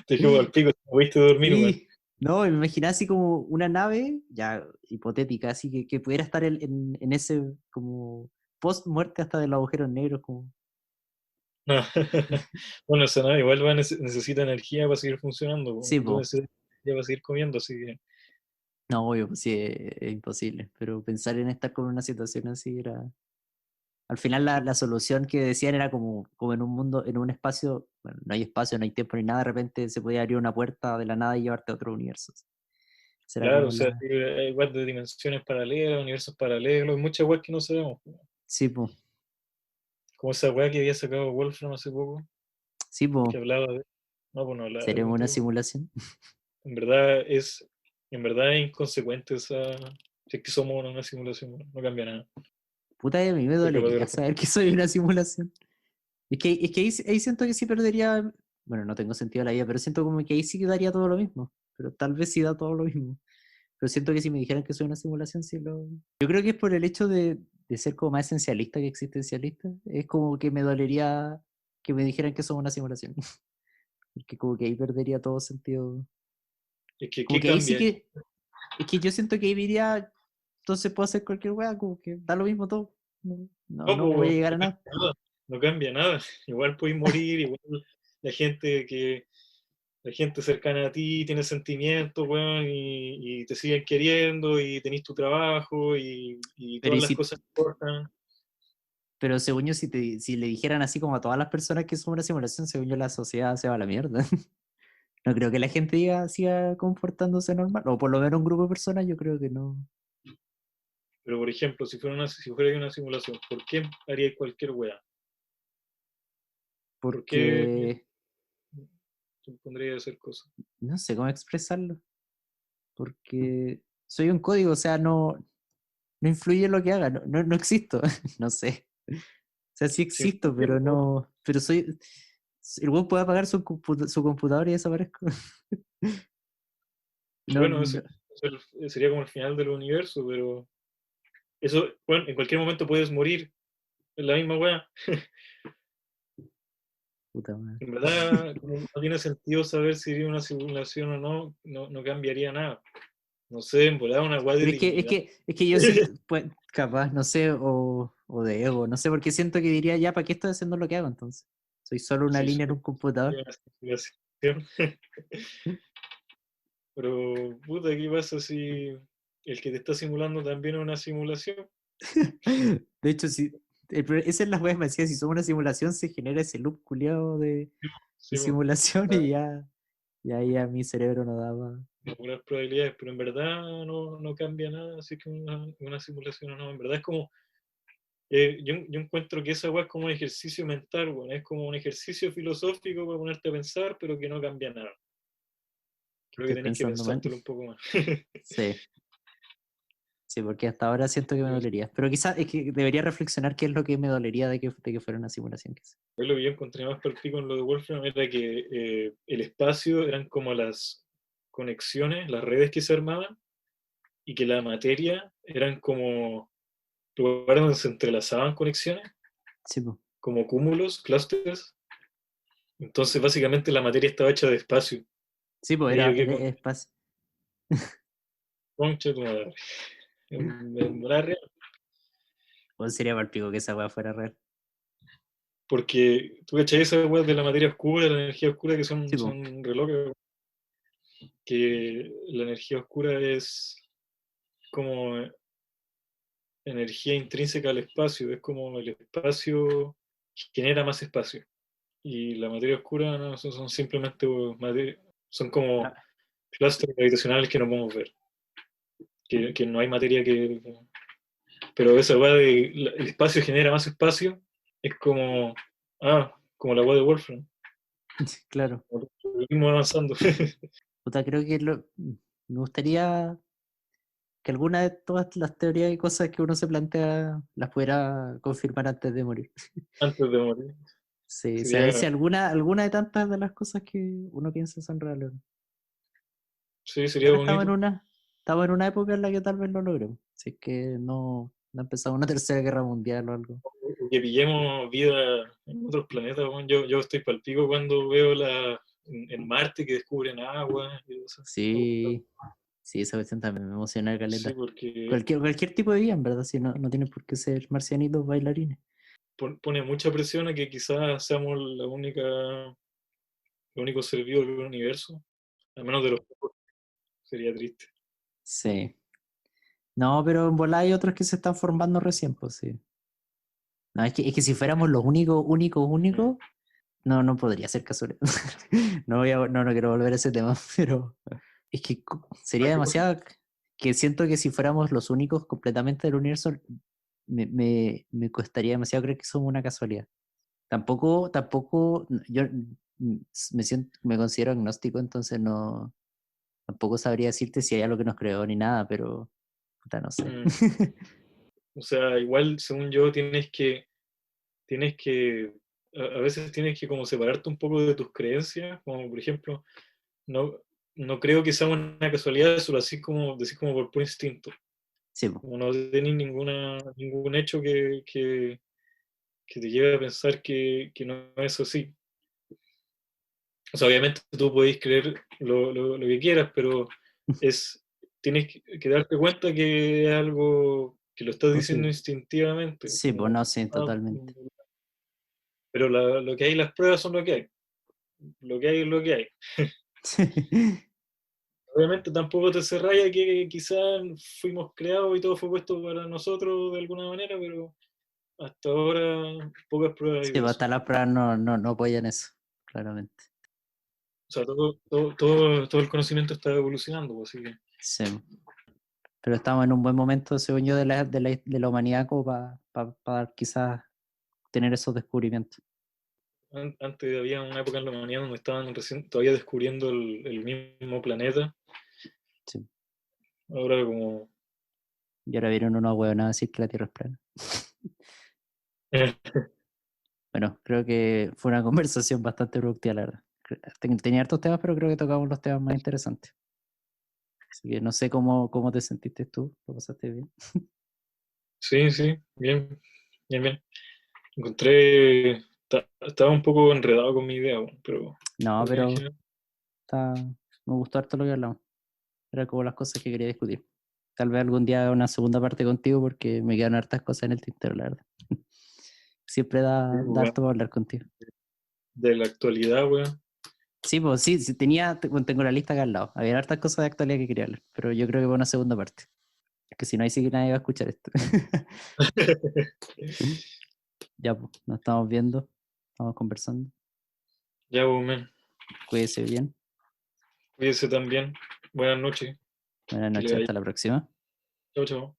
Te dije, al pico, te pudiste dormir, weón. Sí, no, me imaginaba así como una nave, ya hipotética, así que pudiera estar en ese como post muerte hasta de los agujeros negros, como... Bueno, esa nave igual necesita energía para seguir funcionando, po. Sí, Y tú po, necesitas energía para seguir comiendo, así que No, obvio, pues sí, es imposible, pero pensar en estar con una situación así era... Al final la solución que decían era como en un mundo, en un espacio, bueno, no hay espacio, no hay tiempo ni nada, de repente se podía abrir una puerta de la nada y llevarte a otro universo. Será Claro, como o sea, la... hay igual de dimensiones paralelas, universos paralelos, muchas weas que no sabemos. Sí, pues, Como esa wea que había sacado Wolfram hace poco, sí, pues, que hablaba de... No, pues no hablaba de seremos una contigo. simulación. En verdad en verdad es inconsecuente esa... Si es que somos una simulación, no cambia nada. Puta, y a mí me Soy capaz de dolería saber que soy una simulación. Es que ahí siento que sí perdería, bueno, no tengo sentido la vida, pero siento como que ahí sí que daría todo lo mismo, pero tal vez sí da todo lo mismo. Pero siento que si me dijeran que soy una simulación, sí lo... Yo creo que es por el hecho de ser como más esencialista que existencialista. Es como que me dolería que me dijeran que somos una simulación. Porque como que ahí perdería todo sentido. Es que, Como ¿qué que ahí sí cambia? que... Es que yo siento que ahí diría, entonces puedo hacer cualquier weá, como que da lo mismo todo. No, no, No, no voy a pues, llegar no a cambia nada. nada, no cambia nada. Igual puedes morir, igual la gente que la gente cercana a ti tiene sentimientos, weón, y te siguen queriendo, y tenés tu trabajo, y Pero, todas y las si, cosas importan. pero según yo, si le dijeran así como a todas las personas que somos una simulación, según yo la sociedad se va a la mierda. No creo que la gente siga comportándose normal, o por lo menos un grupo de personas, yo creo que no. Pero, por ejemplo, si fuera una simulación, ¿por qué haría cualquier weá? ¿Por qué Porque te pondría a hacer cosas? no sé cómo expresarlo, porque soy un código, o sea, no influye en lo que haga, no existo, no sé. O sea, sí Sin existo, pero tiempo. no, pero soy, el weón puede apagar su computadora y desaparezco. No, Bueno, no, sería como el final del universo, pero eso, bueno, en cualquier momento puedes morir en la misma weá. puta madre. En verdad, como no tiene sentido saber si sería una simulación o no, no cambiaría nada. No sé, en volar una weá de Pero dignidad. es que yo siento, pues, capaz, no sé, o de ego, no sé, porque siento que diría, ya, ¿para qué estoy haciendo lo que hago entonces? Soy solo una Sí, línea en un sería computador. una simulación. Pero, puta, ¿qué pasa si el que te está simulando también es una simulación? De hecho, si, esa es la wea que me decía, si somos una simulación, se genera ese loop culiado de Sí, pues, simulación y ya, y ahí a mi cerebro no daba. algunas probabilidades, pero en verdad no cambia nada, así que una simulación o no. En verdad es como, yo encuentro que esa weá es como un ejercicio mental, weón, es como un ejercicio filosófico para ponerte a pensar, pero que no cambia nada. Que Creo que estoy tenéis que pensando mal. pensártelo un poco más. Sí, sí, porque hasta ahora siento que me dolería. Pero quizás es que debería reflexionar qué es lo que me dolería de que fuera una simulación. Lo que yo encontré más pico en lo de Wolfram era que el espacio eran como las conexiones, las redes que se armaban, y que la materia eran como lugares donde se entrelazaban conexiones, Sí, po. como cúmulos, clústeres. Entonces, básicamente, la materia estaba hecha de espacio. Sí, pues Y ahí yo era quedé con espacio. concha de tu madre. En volar real. O sería para el pico que esa weá fuera real. Porque tú cachai esa web de la materia oscura, la energía oscura, que Sí, po. son relojes, que la energía oscura es como energía intrínseca al espacio, es como el espacio genera más espacio. Y la materia oscura no, son simplemente son como Ah, clústeres gravitacionales que no podemos ver, que no hay materia que... Pero esa weá de el espacio genera más espacio, es como, como la weá de Wolfram, claro. como seguimos avanzando. Puta, creo que me gustaría que alguna de todas las teorías y cosas que uno se plantea las pudiera confirmar antes de morir. Antes de morir. Sí, saber Sería, si alguna de tantas de las cosas que uno piensa son reales o no. sí, sería Ahora bonito. estamos en una época en la que tal vez lo logremos. Si es que no ha empezado una tercera guerra mundial o algo. Que pillemos vida en otros planetas. Bueno, yo estoy palpico cuando veo en Marte que descubren agua y cosas. Sí, sí, esa cuestión también me emociona Sí, caleta. porque Cualquier tipo de vida, en verdad, si no tiene por qué ser marcianitos bailarines. pone mucha presión a que quizás seamos el único ser vivo del universo, al menos de los pocos, sería triste. Sí. No, pero en bola hay otros que se están formando recién, pues sí. No, es que si fuéramos los Mm. únicos, no podría ser casualidad. No quiero volver a ese tema, pero es que ¿A sería qué cosa? demasiado que siento que si fuéramos los únicos completamente del universo, me costaría demasiado creer que somos una casualidad. Tampoco, yo me considero agnóstico, entonces tampoco sabría decirte si hay algo que nos creó ni nada, pero puta, no sé. Mm. O sea, igual, según yo, tienes que, a veces tienes que como separarte un poco de tus creencias, como por ejemplo, no, no creo que sea una casualidad, solo así como decir como por puro instinto, Sí, po, como no tenéis ningún hecho que te lleve a pensar que no es así. O sea, obviamente tú podéis creer lo que quieras, pero es, tienes que darte cuenta que es algo que lo estás diciendo posible. instintivamente, Sí, pues como, no, sí, ah, totalmente. pero lo que hay, las pruebas son lo que hay, lo que hay es lo que hay. Obviamente tampoco te cerraya que quizás fuimos creados y todo fue puesto para nosotros de alguna manera, pero hasta ahora pocas pruebas Sí, hay de pues eso. hasta las pruebas no apoyan eso, claramente. O sea, todo el conocimiento está evolucionando, pues, así que Sí. Pero estamos en un buen momento, según yo, de la humanidad como para quizás tener esos descubrimientos. antes había una época en la humanidad donde estaban todavía descubriendo el mismo planeta. Sí. Ahora como... Y ahora vieron unos huevonados a decir que la Tierra es plana. Bueno, creo que fue una conversación bastante productiva, la verdad. Tenía hartos temas, pero creo que tocamos los temas más interesantes. Así que no sé cómo te sentiste tú, ¿lo pasaste bien? Sí, sí, bien, bien, bien. Estaba un poco enredado con mi idea, bueno, No, pero en pero general, me gustó harto lo que hablamos. Era como las cosas que quería discutir. Tal vez algún día haga una segunda parte contigo porque me quedan hartas cosas en el tintero, la verdad. Siempre sí, da bueno, harto para hablar contigo. de la actualidad, weón. Sí, pues sí, sí bueno, tengo la lista acá al lado. Había hartas cosas de actualidad que quería hablar, pero yo creo que va una segunda parte. Es que si no, ahí sí que nadie va a escuchar esto. Ya, pues, nos estamos viendo, estamos conversando. Ya, pues, man. Cuídese bien. Cuídese también. Buenas noches. Buenas Que le noches, vaya. hasta la próxima. Chao, chao.